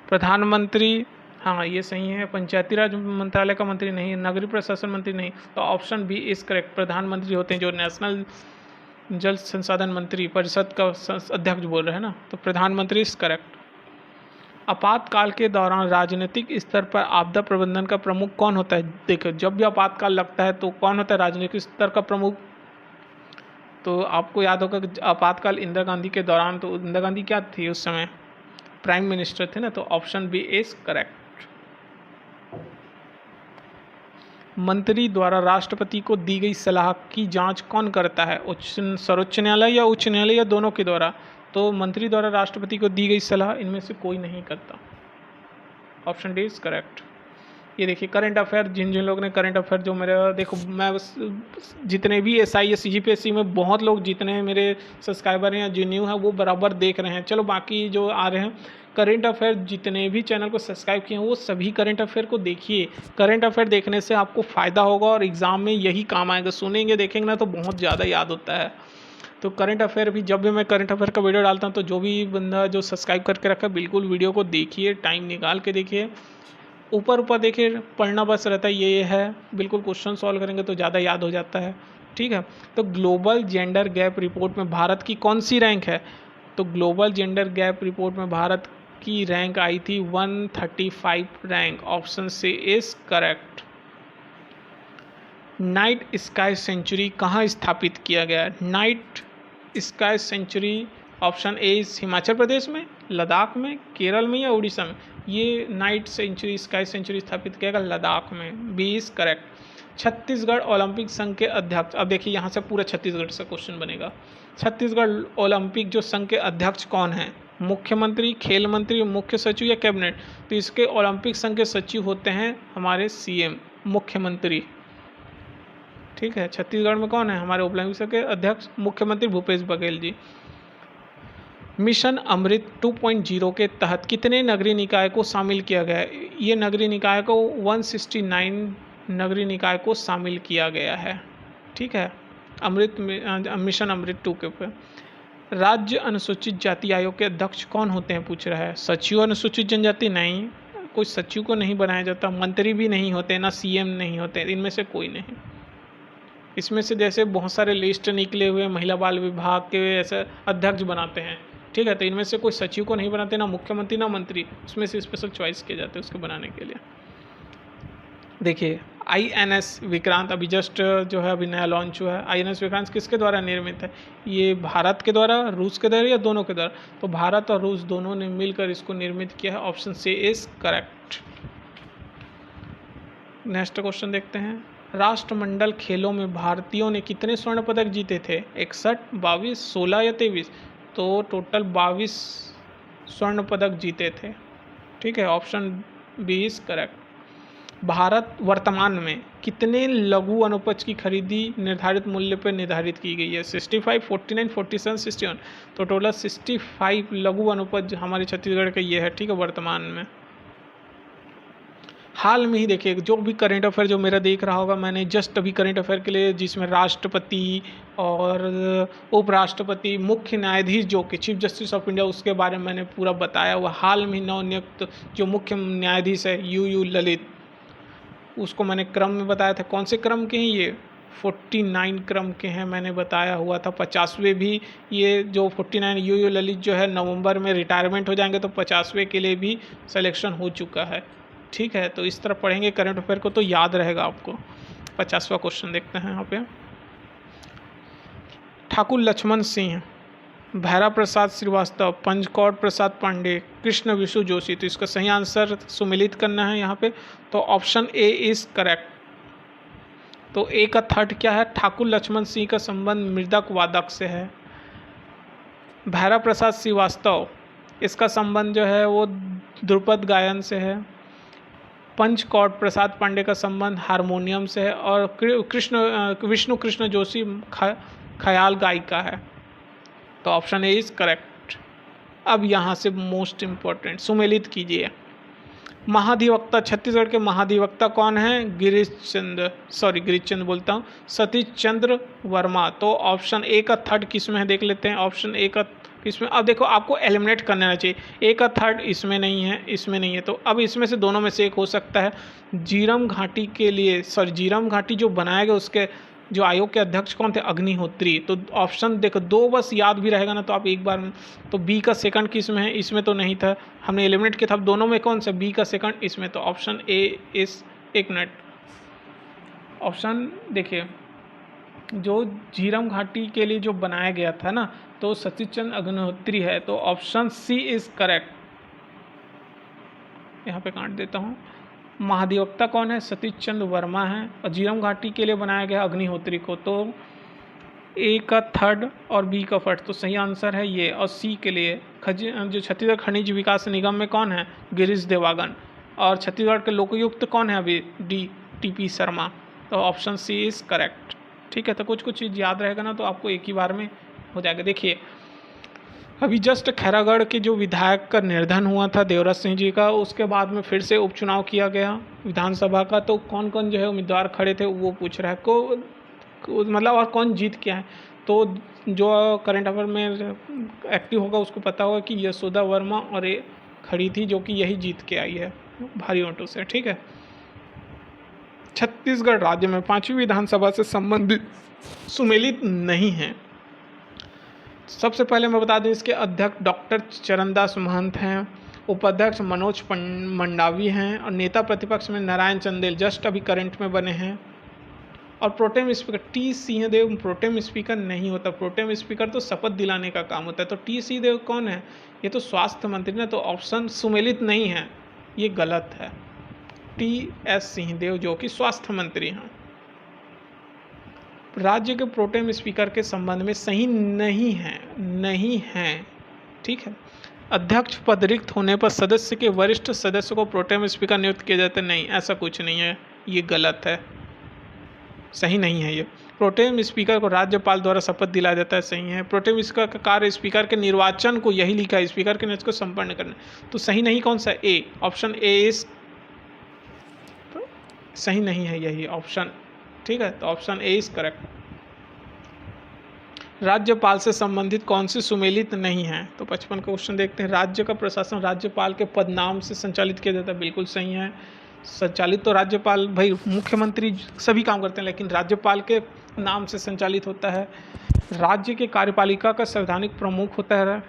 प्रधानमंत्री, हाँ ये सही है। पंचायती राज मंत्रालय का मंत्री नहीं, नगरीय प्रशासन मंत्री नहीं, तो ऑप्शन बी इज करेक्ट। प्रधानमंत्री होते हैं जो नेशनल जल संसाधन मंत्री परिषद का अध्यक्ष बोल रहे हैं ना, तो प्रधानमंत्री इज करेक्ट। आपातकाल के दौरान राजनीतिक स्तर पर आपदा प्रबंधन का प्रमुख कौन होता है। देखो जब भी आपातकाल लगता है तो कौन होता है राजनीतिक स्तर का प्रमुख। तो आपको याद होगा कि आपातकाल इंदिरा गांधी के दौरान, तो इंदिरा गांधी क्या थी उस समय, प्राइम मिनिस्टर थे ना, तो ऑप्शन बी इज करेक्ट। मंत्री द्वारा राष्ट्रपति को दी गई सलाह की जांच कौन करता है। सर्वोच्च न्यायालय या उच्च न्यायालय या दोनों के द्वारा। तो मंत्री द्वारा राष्ट्रपति को दी गई सलाह इनमें से कोई नहीं करता, ऑप्शन डी इज करेक्ट। ये देखिए करंट अफेयर, जिन जिन लोगों ने करंट अफेयर जो मेरे, देखो मैं जितने भी SIS CGPSC में बहुत लोग जितने मेरे सब्सक्राइबर हैं या जो न्यू हैं वो बराबर देख रहे हैं। चलो बाकी जो आ रहे हैं करंट अफेयर, जितने भी चैनल को सब्सक्राइब किए हैं वो सभी करंट अफेयर को देखिए। करंट अफेयर देखने से आपको फ़ायदा होगा और एग्ज़ाम में यही काम आएगा। सुनेंगे देखेंगे ना तो बहुत ज़्यादा याद होता है। तो करंट अफेयर भी, जब भी मैं करंट अफेयर का वीडियो डालता हूँ तो जो भी बंदा जो सब्सक्राइब करके रखा है बिल्कुल वीडियो को देखिए, टाइम निकाल के देखिए। ऊपर ऊपर देखिए, पढ़ना बस रहता है, ये है। बिल्कुल क्वेश्चन सॉल्व करेंगे तो ज़्यादा याद हो जाता है, ठीक है। तो ग्लोबल जेंडर गैप रिपोर्ट में भारत की कौन सी रैंक है। तो ग्लोबल जेंडर गैप रिपोर्ट में भारत की रैंक आई थी 135 rank, option C is correct. Night sky sanctuary कहाँ स्थापित किया गया है। Night sky sanctuary, option A is Himachal Pradesh में, लद्दाख में, केरल में या उड़ीसा में। ये नाइट सेंचुरी स्काई सेंचुरी स्थापित किया गया लद्दाख में, B is correct. Chhattisgarh Olympic संघ के अध्यक्ष, अब देखिए यहाँ से पूरा छत्तीसगढ़ से क्वेश्चन बनेगा। छत्तीसगढ़ ओलंपिक जो संघ के अध्यक्ष कौन हैं। मुख्यमंत्री, खेल मंत्री, मुख्य सचिव या कैबिनेट? तो इसके ओलंपिक संघ के सचिव होते हैं हमारे सीएम, मुख्यमंत्री। ठीक है, छत्तीसगढ़ में कौन है हमारे ओलंपिक संघ के अध्यक्ष? मुख्यमंत्री भूपेश बघेल जी। मिशन अमृत 2.0 के तहत कितने नगरीय निकाय को शामिल किया गया है? ये नगरीय निकाय को 169 नगरीय निकाय को शामिल किया गया है। ठीक है, मिशन अमृत 2 के ऊपर। राज्य अनुसूचित जाति आयोग के अध्यक्ष कौन होते हैं पूछ रहा है? सचिव अनुसूचित जनजाति? नहीं, कोई सचिव को नहीं बनाया जाता, मंत्री भी नहीं होते, ना सीएम नहीं होते, इनमें से कोई नहीं। इसमें से जैसे बहुत सारे लिस्ट निकले हुए महिला बाल विभाग के ऐसे अध्यक्ष बनाते हैं। ठीक है, तो इनमें से कोई सचिव को नहीं बनाते, ना मुख्यमंत्री ना मंत्री, उसमें से स्पेशल चॉइस किए जाते हैं उसको बनाने के लिए। देखिए INS विक्रांत अभी जस्ट जो है अभी नया लॉन्च हुआ है। INS विक्रांत किसके द्वारा निर्मित है? ये भारत के द्वारा, रूस के द्वारा या दोनों के द्वारा? तो भारत और रूस दोनों ने मिलकर इसको निर्मित किया है। Option C is correct. Next question देखते हैं। राष्ट्रमंडल खेलों में भारतीयों ने कितने स्वर्ण पदक जीते थे? 61, 22, 16 या 23? तो टोटल 22 स्वर्ण पदक जीते थे। ठीक है, option B is correct. Bharat वर्तमान में कितने लघु अनुपज की खरीदी निर्धारित मूल्य पर निर्धारित की गई है? 65, 49, 47, 61? तो टोटल 65 लघु अनुपज हमारे छत्तीसगढ़ का ये है। ठीक है, वर्तमान में। हाल में ही देखिए जो भी करेंट अफेयर जो मेरा देख रहा होगा, मैंने जस्ट अभी करेंट अफेयर के लिए जिसमें राष्ट्रपति और उपराष्ट्रपति, मुख्य न्यायाधीश जो कि चीफ जस्टिस ऑफ इंडिया, उसके बारे में मैंने पूरा बताया हुआ। हाल में नवनियुक्त जो मुख्य न्यायाधीश है यू ललित, उसको मैंने क्रम में बताया था। कौन से क्रम के हैं ये? 49 क्रम के हैं, मैंने बताया हुआ था। 50वें भी ये जो 49 यू ललित जो है नवंबर में रिटायरमेंट हो जाएंगे, तो 50वें के लिए भी सिलेक्शन हो चुका है। ठीक है, तो इस तरह पढ़ेंगे करंट अफेयर को तो याद रहेगा आपको। 50वां क्वेश्चन देखते हैं यहाँ पे। ठाकुर लक्ष्मण सिंह, भैरा प्रसाद श्रीवास्तव, पंचकौड़ प्रसाद पांडे, कृष्ण विशु जोशी? तो इसका सही आंसर सुमिलित करना है यहाँ पे। तो ऑप्शन ए इज करेक्ट। तो ए का थर्ड क्या है? ठाकुर लक्ष्मण सिंह का संबंध मृदक वादक से है। भैरा प्रसाद श्रीवास्तव, इसका संबंध जो है वो ध्रुपद गायन से है। पंचकौड़ प्रसाद पांडे का संबंध हारमोनियम से है। और विष्णु कृष्ण जोशी ख्याल गायिका है। तो ऑप्शन ए इज करेक्ट। अब यहाँ से मोस्ट इम्पोर्टेंट, सुमेलित कीजिए। महाधिवक्ता, छत्तीसगढ़ के महाधिवक्ता कौन है? गिरीश चंद्र बोलता हूँ, सतीश चंद्र वर्मा। तो ऑप्शन ए का थर्ड किस में है देख लेते हैं। ऑप्शन ए का किस में? अब देखो आपको एलिमिनेट करना चाहिए। ए का थर्ड इसमें नहीं है, इसमें नहीं है, तो अब इसमें से दोनों में से एक हो सकता है। जीरम घाटी के लिए, जीरम घाटी जो बनाया गया उसके जो आयोग के अध्यक्ष कौन थे? अग्निहोत्री। तो ऑप्शन देखो दो बस याद भी रहेगा ना, तो आप एक बार में, तो बी का सेकंड किस में है? इसमें तो नहीं था, हमने एलिमिनेट किया था। दोनों में कौन सा? बी का सेकंड इसमें, तो ऑप्शन ए इस एक मिनट। ऑप्शन देखिए जो झीरम घाटी के लिए जो बनाया गया था ना, तो सतीश चंद्र अग्निहोत्री है। तो ऑप्शन सी इज करेक्ट। यहाँ पे काट देता हूँ। महाधिवक्ता कौन है? सतीश चंद्र वर्मा है। और झीरम घाटी के लिए बनाया गया अग्निहोत्री को। तो ए का थर्ड और बी का फर्स्ट, तो सही आंसर है ये। और सी के लिए जो छत्तीसगढ़ खनिज विकास निगम में कौन है? गिरीश देवागन। और छत्तीसगढ़ के लोकायुक्त कौन है अभी? TP शर्मा। तो ऑप्शन सी इज करेक्ट। ठीक है, तो कुछ चीज़ याद रहेगा ना, तो आपको एक ही बार में हो जाएगा। देखिए अभी जस्ट खैरागढ़ के जो विधायक का निर्धन हुआ था देवराज सिंह जी का, उसके बाद में फिर से उपचुनाव किया गया विधानसभा का। तो कौन कौन जो है उम्मीदवार खड़े थे वो पूछ रहा है मतलब और कौन जीत के आए। तो जो करंट अफेयर में एक्टिव होगा उसको पता होगा कि यशोदा वर्मा और ये खड़ी थी, जो कि यही जीत के आई है भारी वोटों से। ठीक है, छत्तीसगढ़ राज्य में 5वीं विधानसभा से संबंधित सुमेलित नहीं है। सबसे पहले मैं बता दें इसके अध्यक्ष डॉक्टर चरणदास महंत हैं, उपाध्यक्ष मनोज मंडावी हैं, और नेता प्रतिपक्ष में नारायण चंदेल जस्ट अभी करंट में बने हैं। और protem speaker T Singhdeo protem speaker नहीं होता। प्रोटेम स्पीकर तो शपथ दिलाने का काम होता है। तो T सिंहदेव कौन है? ये तो स्वास्थ्य मंत्री ना, तो ऑप्शन सुमेलित नहीं है, ये गलत है। TS सिंहदेव जो कि स्वास्थ्य मंत्री हैं। राज्य के प्रोटेम स्पीकर के संबंध में सही नहीं है। ठीक है, अध्यक्ष पद रिक्त होने पर सदस्य के वरिष्ठ सदस्य को प्रोटेम स्पीकर नियुक्त किया जाता है। नहीं, ऐसा कुछ नहीं है, ये गलत है, सही नहीं है ये। प्रोटेम स्पीकर को राज्यपाल द्वारा शपथ दिलाया जाता है, सही है। प्रोटेम स्पीकर का कार्य स्पीकर के निर्वाचन को, यही लिखा है, स्पीकर के निर्वाचन को संपन्न करना, तो सही नहीं कौन सा? ए, ऑप्शन ए इज सही नहीं है, यही ऑप्शन, ठीक है। तो ऑप्शन ए इज करेक्ट। राज्यपाल से संबंधित कौन सी सुमेलित नहीं है? तो 55 का क्वेश्चन देखते हैं। राज्य का प्रशासन राज्यपाल के पद नाम से संचालित किया जाता है, बिल्कुल सही है। संचालित तो राज्यपाल, भाई मुख्यमंत्री सभी काम करते हैं, लेकिन राज्यपाल के नाम से संचालित होता है। राज्य के कार्यपालिका का संवैधानिक प्रमुख होता है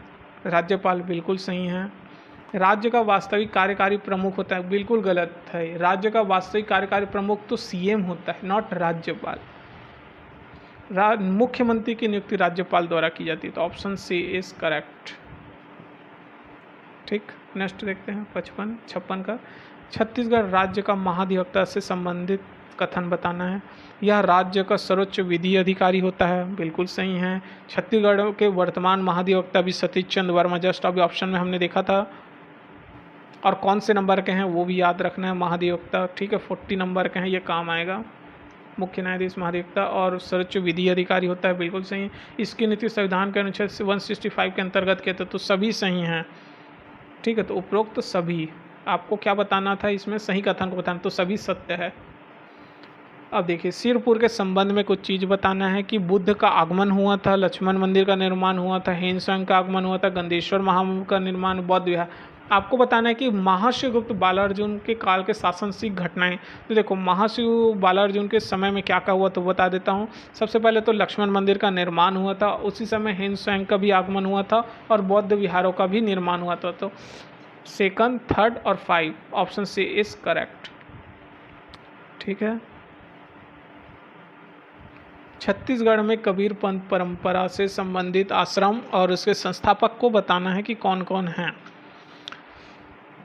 राज्यपाल, बिल्कुल सही है। राज्य का वास्तविक कार्यकारी प्रमुख होता है, बिल्कुल गलत है। राज्य का वास्तविक कार्यकारी प्रमुख तो सीएम होता है, नॉट राज्यपाल। मुख्यमंत्री की नियुक्ति राज्यपाल द्वारा की जाती है, तो ऑप्शन सी इज करेक्ट, ठीक। नेक्स्ट देखते हैं 56 का। छत्तीसगढ़ राज्य का महाधिवक्ता से संबंधित कथन बताना है। यह राज्य का सर्वोच्च विधि अधिकारी होता है, बिल्कुल सही है। छत्तीसगढ़ के वर्तमान महाधिवक्ता भी सतीश चंद्र वर्मा, जस्ट अभी ऑप्शन में हमने देखा था, और कौन से नंबर के हैं वो भी याद रखना है। महाधिवक्ता, ठीक है, 40 नंबर के हैं, ये काम आएगा। मुख्य न्यायाधीश महाधिवक्ता और सर्वोच्च विधि अधिकारी होता है, बिल्कुल सही है। इसकी नीति संविधान के अनुच्छेद 165 के अंतर्गत के थे, तो सभी सही हैं, ठीक है। तो उपरोक्त तो सभी, आपको क्या बताना था इसमें? सही कथन को बताना, तो सभी सत्य है। अब देखिए, सिरपुर के संबंध में कुछ चीज़ बताना है कि बुद्ध का आगमन हुआ था, लक्ष्मण मंदिर का निर्माण हुआ था, हेनसंग का आगमन हुआ था, गंधेश्वर महामुनि का निर्माण, बौद्ध विहार। आपको बताना है कि महर्षि गुप्त बालार्जुन के काल के शासनशील घटनाएं। तो देखो, महर्षि बालार्जुन के समय में क्या क्या हुआ तो बता देता हूँ। सबसे पहले तो लक्ष्मण मंदिर का निर्माण हुआ था, उसी समय हेनसंग का भी आगमन हुआ था, और बौद्ध विहारों का भी निर्माण हुआ था। तो सेकंड, थर्ड और 5, ऑप्शन सी इज करेक्ट, ठीक है। छत्तीसगढ़ में कबीर पंथ परंपरा से संबंधित आश्रम और उसके संस्थापक को बताना है कि कौन कौन हैं।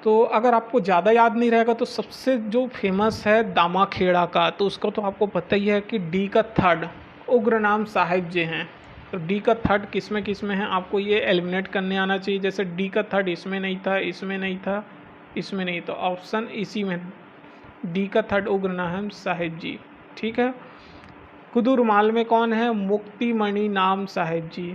तो अगर आपको ज़्यादा याद नहीं रहेगा तो सबसे जो फेमस है दामाखेड़ा का, तो उसको तो आपको पता ही है कि डी का थर्ड उग्रनाम साहिब जी हैं। तो डी का थर्ड किस में है, आपको ये एलिमिनेट करने आना चाहिए। जैसे डी का थर्ड इसमें नहीं था, इसमें नहीं था, इसमें नहीं, तो ऑप्शन इसी में, डी का थर्ड उग्रनाम साहिब जी, ठीक है। कुदुरमाल में कौन है? मुक्तिमणि नाम साहिब जी।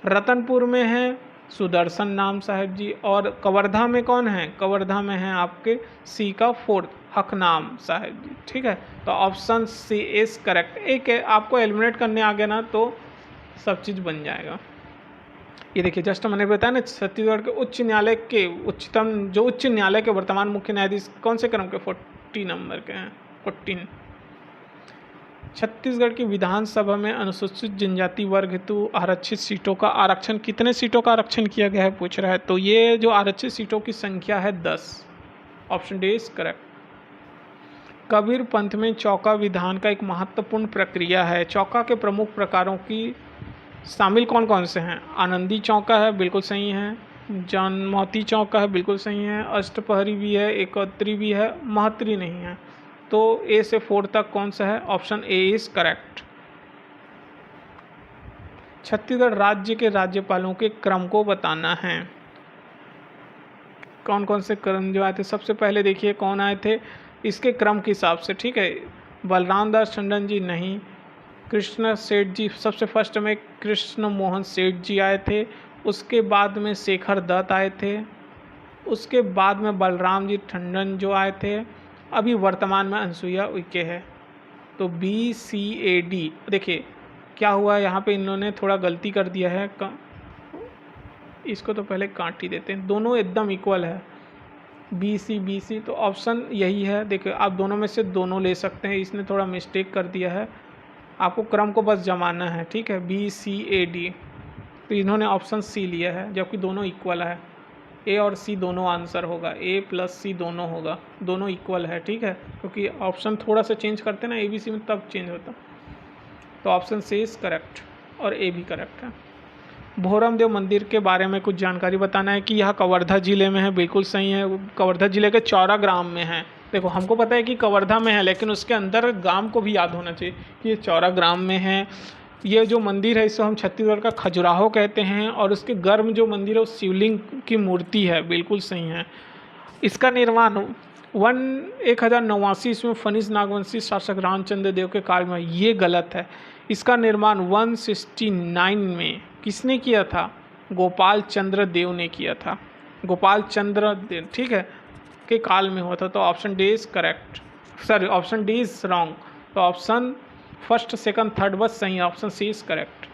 रतनपुर में है सुदर्शन नाम साहिब जी। और कवर्धा में कौन है? कवर्धा में है आपके सी का 4 हकनाम साहिब जी, ठीक है। तो ऑप्शन सी इज करेक्ट। एक आपको एलिमिनेट करने आ गया ना तो सब चीज़ बन जाएगा। ये देखिए, जस्ट मैंने बताया ना, छत्तीसगढ़ के उच्च न्यायालय के उच्च न्यायालय के वर्तमान मुख्य न्यायाधीश कौन से क्रम के? 40 नंबर के हैं, 14। छत्तीसगढ़ की विधानसभा में अनुसूचित जनजाति वर्ग हेतु आरक्षित सीटों का आरक्षण, कितने सीटों का आरक्षण किया गया है पूछ रहा है। तो ये जो आरक्षित सीटों की संख्या है 10, option D is correct. Kabir Panth में चौका विधान का एक महत्वपूर्ण प्रक्रिया है। चौका के प्रमुख प्रकारों की शामिल कौन कौन से हैं? आनंदी चौका है, बिल्कुल सही है। जनमौती चौका है, बिल्कुल सही है। अष्टपहरी भी है, एकत्री भी है, महत्री नहीं है। तो ए से 4 तक कौन सा है? Option A is correct. Chhattisgarh राज्य के राज्यपालों के क्रम को बताना है। कौन कौन से क्रम जो आए थे? सबसे पहले देखिए कौन आए थे इसके क्रम के हिसाब से, ठीक है। बलराम दास टंडन जी नहीं, कृष्ण सेठ जी सबसे फर्स्ट में कृष्ण मोहन सेठ जी आए थे, उसके बाद में शेखर दत्त आए थे, उसके बाद में बलराम जी टंडन जो आए थे, अभी वर्तमान में अनसुईया उइके है। तो BCAD, देखिए क्या हुआ यहाँ पे, इन्होंने थोड़ा गलती कर दिया है, इसको तो पहले काट ही देते हैं, दोनों एकदम इक्वल है, BC। तो ऑप्शन यही है। देखिए, आप दोनों में से दोनों ले सकते हैं, इसने थोड़ा मिस्टेक कर दिया है, आपको क्रम को बस जमाना है, ठीक है। BCAD, तो इन्होंने ऑप्शन सी लिया है, जबकि दोनों इक्वल है। ए और सी दोनों आंसर होगा, A + C दोनों होगा, दोनों इक्वल है, ठीक है। क्योंकि ऑप्शन थोड़ा सा चेंज करते हैं ना ABC में, तब चेंज होता। तो ऑप्शन सी इज करेक्ट और ए भी करेक्ट है। भोरमदेव मंदिर के बारे में कुछ जानकारी बताना है कि यह कवर्धा जिले में है, बिल्कुल सही है। कवर्धा जिले के चौरा ग्राम में है। देखो, हमको पता है कि कवर्धा में है, लेकिन उसके अंदर गांव को भी याद होना चाहिए कि ये चौरा ग्राम में है। ये जो मंदिर है इसको हम छत्तीसगढ़ का खजुराहो कहते हैं, और उसके गर्भ जो मंदिर है वो शिवलिंग की मूर्ति है। बिल्कुल सही है। इसका निर्माण 1089 ईस्वी में फनिस नागवंशी शासक रामचंद्र देव के काल में, ये गलत है। इसका निर्माण 169 में किसने किया था? गोपाल चंद्र देव ने किया था। गोपाल चंद्र देव, ठीक है, के काल में हुआ था। तो option D is correct, sorry option D is wrong. तो ऑप्शन फर्स्ट सेकंड थर्ड बस सही है, option C is correct.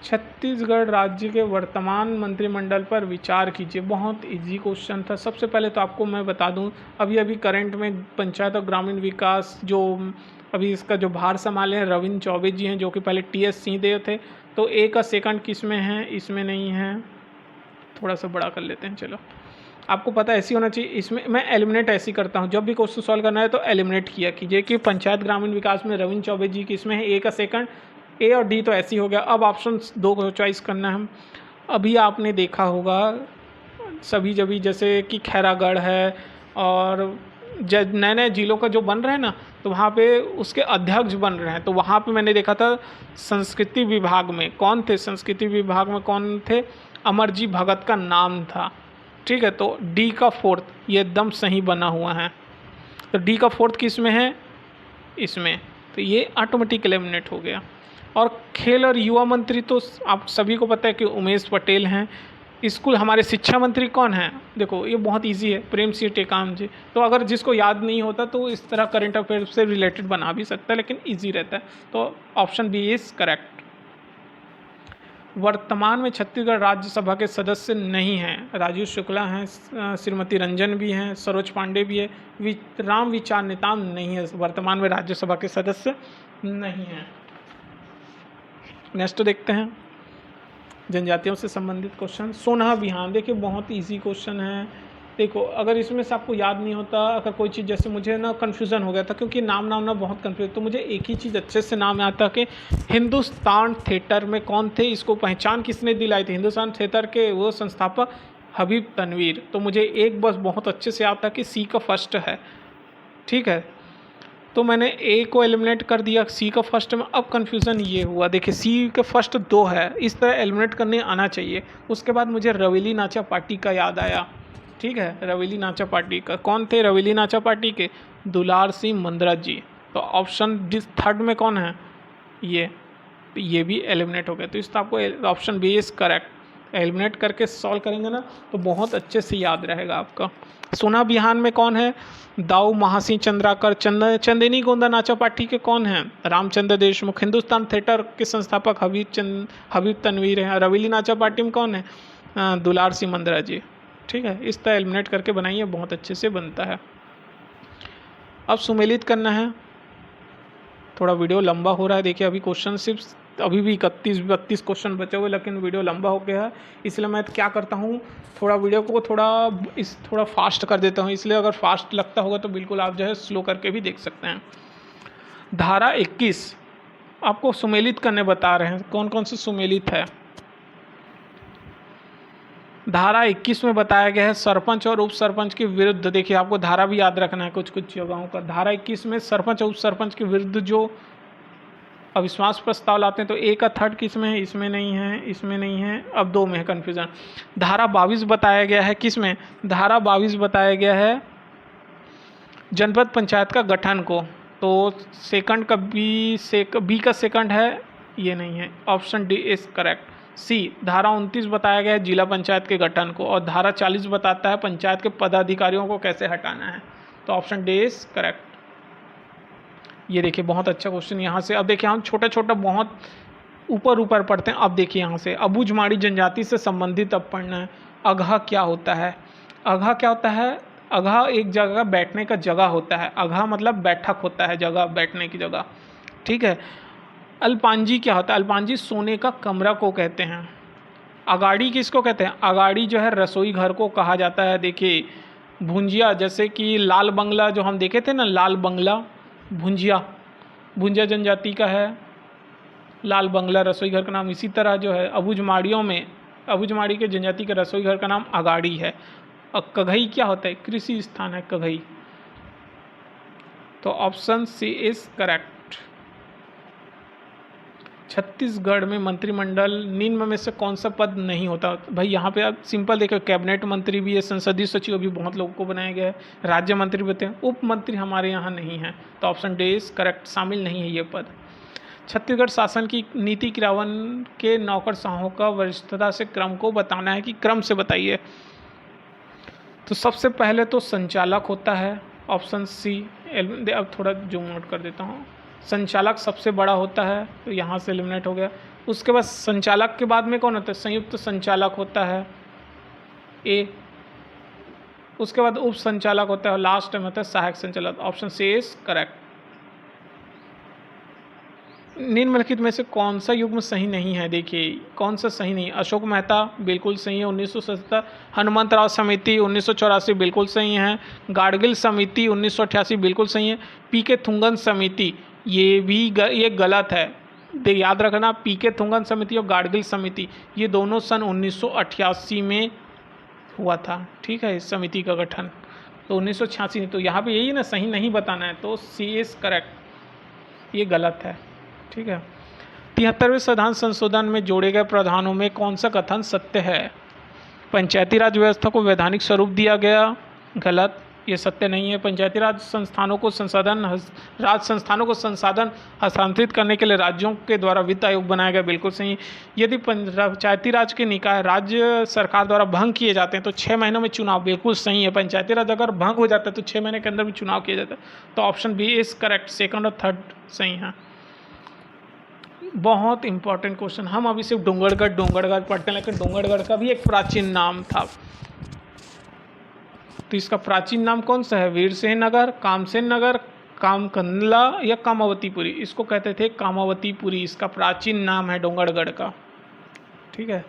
Chhattisgarh राज्य के वर्तमान मंत्रिमंडल पर विचार कीजिए। बहुत इजी क्वेश्चन था। सबसे पहले तो आपको मैं बता दूं, अभी करंट में पंचायत और ग्रामीण विकास जो अभी इसका जो भार संभाले हैं रविंद्र चौबे जी हैं, जो कि पहले टी.एस. सिंहदेव थे। तो ए का सेकंड किस में है? इसमें नहीं है। थोड़ा सा बड़ा कर लेते हैं, चलो। आपको पता ऐसी होना चाहिए। इसमें मैं एलिमिनेट ऐसी करता हूँ, जब भी क्वेश्चन सॉल्व करना है तो एलिमिनेट किया कीजिए कि पंचायत ग्रामीण विकास में रविंद्र चौबे जी की इसमें है, ए का सेकंड, ए और डी तो ऐसी हो गया। अब ऑप्शन दो को चॉइस करना है हम। अभी आपने देखा होगा सभी जभी जैसे कि खैरागढ़ है और नए नए जिलों का जो बन रहे हैं ना, तो वहाँ पे उसके अध्यक्ष बन रहे हैं। तो वहाँ पे मैंने देखा था संस्कृति विभाग में कौन थे, संस्कृति विभाग में कौन थे? अमरजी भगत का नाम था, ठीक है। तो डी का फोर्थ ये एकदम सही बना हुआ है। तो डी का फोर्थ किस में है? इसमें। तो ये ऑटोमेटिक एलिमिनेट हो गया। और खेल और युवा मंत्री तो आप सभी को पता है कि उमेश पटेल हैं। स्कूल हमारे शिक्षा मंत्री कौन हैं? देखो ये बहुत इजी है, प्रेम सिंह टेकाम जी। तो अगर जिसको याद नहीं होता तो इस तरह करंट अफेयर से रिलेटेड बना भी सकता है, लेकिन इजी रहता है। तो ऑप्शन बी इज करेक्ट। वर्तमान में छत्तीसगढ़ राज्यसभा के सदस्य नहीं हैं। राजीव शुक्ला हैं, श्रीमती रंजन भी हैं, सरोज पांडे भी है, राम विचार नेताम नहीं है, वर्तमान में राज्यसभा के सदस्य नहीं हैं। नेक्स्ट देखते हैं जनजातियों से संबंधित क्वेश्चन। सोना बिहान, देखिए बहुत इजी क्वेश्चन है। देखो अगर इसमें से आपको याद नहीं होता, अगर कोई चीज़ जैसे मुझे ना कन्फ्यूज़न हो गया था क्योंकि नाम ना बहुत कन्फ्यूज, तो मुझे एक ही चीज़ अच्छे से नाम आता कि हिंदुस्तान थिएटर में कौन थे, इसको पहचान किसने दिलाई थी? हिंदुस्तान थिएटर के वो संस्थापक हबीब तनवीर। तो मुझे एक बस बहुत अच्छे से याद था कि सी का फर्स्ट है, ठीक है। तो मैंने ए को एलिमिनेट कर दिया, सी का फर्स्ट में। अब कन्फ्यूज़न ये हुआ, देखिए सी के फर्स्ट दो है, इस तरह एलिमिनेट करने आना चाहिए। उसके बाद मुझे रवेली नाचा पार्टी का याद आया, ठीक है। रवेली नाचा पार्टी का कौन थे? रवेली नाचा पार्टी के दुलार सिंह मंदरा जी। तो ऑप्शन थर्ड में कौन है? ये भी एलिमिनेट हो गया। तो इस तो आपको option B is correct. Eliminate करके सॉल्व करेंगे ना तो बहुत अच्छे से याद रहेगा आपका। सोना बिहान में कौन है? दाऊ महासिंह चंद्राकर। चंदेनी गोंदा नाचा पार्टी के कौन हैं? रामचंद्र देशमुख। हिंदुस्तान थिएटर के संस्थापक हबीब तनवीर हैं। रवेली नाचा पार्टी में कौन है? दुलार सिंह मंदरा जी, ठीक है। इस तरह एलिमिनेट करके बनाइए, बहुत अच्छे से बनता है। अब सुमेलित करना है। थोड़ा वीडियो लंबा हो रहा है, देखिए अभी क्वेश्चन सिर्फ अभी भी 31-32 क्वेश्चन बचे हुए, लेकिन वीडियो लंबा हो गया है। इसलिए मैं क्या करता हूँ, थोड़ा वीडियो को थोड़ा फास्ट कर देता हूँ। इसलिए अगर फास्ट लगता होगा तो बिल्कुल आप जो है स्लो करके भी देख सकते हैं। धारा 21 आपको सुमेलित करने बता रहे हैं, कौन कौन से सुमेलित है। धारा 21 में बताया गया है सरपंच और उप सरपंच के विरुद्ध, देखिए आपको धारा भी याद रखना है कुछ जगहों का। धारा 21 में सरपंच और उप सरपंच के विरुद्ध जो अविश्वास प्रस्ताव लाते हैं, तो ए का थर्ड किस में है? इसमें नहीं है, इसमें नहीं है, अब दो में है कन्फ्यूजन। धारा 22 बताया गया है किस में? धारा 22 बताया गया है जनपद पंचायत का गठन को। तो सेकंड का बी का सेकंड है, ये नहीं है, ऑप्शन डी इज करेक्ट। सी धारा 29 बताया गया है जिला पंचायत के गठन को, और धारा 40 बताता है पंचायत के पदाधिकारियों को कैसे हटाना है। तो ऑप्शन डी इज करेक्ट। ये देखिए बहुत अच्छा क्वेश्चन यहाँ से। अब देखिए हम छोटा बहुत ऊपर पढ़ते हैं। अब देखिए यहाँ से अबूझमाड़ी जनजाति से संबंधित अब पढ़ना है। अगहा क्या होता है? अगहा क्या होता है? अगहा एक जगह बैठने का जगह होता है। अगहा मतलब बैठक होता है, जगह बैठने की जगह, ठीक है। अल्पांजी क्या होता है? अल्पांजी सोने का कमरा को कहते हैं। अगाड़ी किसको कहते हैं? अगाड़ी जो है रसोई घर को कहा जाता है। देखिए भुंजिया, जैसे कि लाल बंगला जो हम देखे थे ना, लाल बंगला भुंजिया जनजाति का है लाल बंगला रसोई घर का नाम। इसी तरह जो है अबूझमाड़ी के जनजाति के रसोई घर का नाम अगाड़ी है। और कघई क्या होता है? कृषि स्थान है कघई। तो option C is correct. Chhattisgarh में मंत्रिमंडल निम्न में से कौन सा पद नहीं होता? भाई यहाँ पे आप सिंपल देखो, कैबिनेट मंत्री भी है, संसदीय सचिव भी बहुत लोगों को बनाया गया है, राज्य मंत्री भी होते हैं, उप मंत्री हमारे यहाँ नहीं है, तो ऑप्शन डी इज करेक्ट, शामिल नहीं है ये पद। छत्तीसगढ़ शासन की नीति क्रियान्वयन के नौकरशाहों का वरिष्ठता से क्रम को बताना है कि क्रम से बताइए। तो सबसे पहले तो संचालक होता है, ऑप्शन सी। अब थोड़ा जूम आउट कर देता हूँ। संचालक सबसे बड़ा होता है, तो यहाँ से एलिमिनेट हो गया। उसके बाद संचालक के बाद में कौन होता है? संयुक्त संचालक होता है, ए। उसके बाद उप संचालक होता है और लास्ट में होता है सहायक संचालक। Option C is correct. निम्नलिखित में से कौन सा युग्म सही नहीं है? देखिए कौन सा सही नहीं? अशोक मेहता बिल्कुल सही है, 1977। हनुमंतराव समिति 1984 बिल्कुल सही है। गाडगिल समिति 1988 बिल्कुल सही है। पीके थुंगन समिति ये गलत है। याद रखना, पीके थुंगन समिति और गाडगिल समिति ये दोनों सन 1988 में हुआ था। ठीक है, इस समिति का गठन तो 1986। तो यहाँ पे यही ना, सही नहीं बताना है, तो सी इज करेक्ट, ये गलत है। ठीक है। 73वें संविधान संशोधन में जोड़े गए प्रावधानों में कौन सा कथन सत्य है? पंचायती राज व्यवस्था को वैधानिक स्वरूप दिया गया, गलत, ये सत्य नहीं है। पंचायती राज संस्थानों को संसाधन हस्तांतरित करने के लिए राज्यों के द्वारा वित्त आयोग बनाया गया, बिल्कुल सही। यदि पंचायती राज के निकाय राज्य सरकार द्वारा भंग किए जाते हैं तो 6 महीनों में चुनाव, बिल्कुल सही है। पंचायती राज अगर भंग हो जाता है तो 6 महीने के अंदर भी चुनाव किया जाता है, तो option B is correct, second और थर्ड सही है। बहुत इंपॉर्टेंट क्वेश्चन। हम अभी सिर्फ डोंगरगढ़ पढ़ते हैं, लेकिन डोंगरगढ़ का भी एक प्राचीन नाम था, तो इसका प्राचीन नाम कौन सा है? वीरसेन नगर, कामसेन नगर, कामकंदला या कामावतीपुरी? इसको कहते थे कामावतीपुरी, इसका प्राचीन नाम है डोंगरगढ़ का। ठीक है।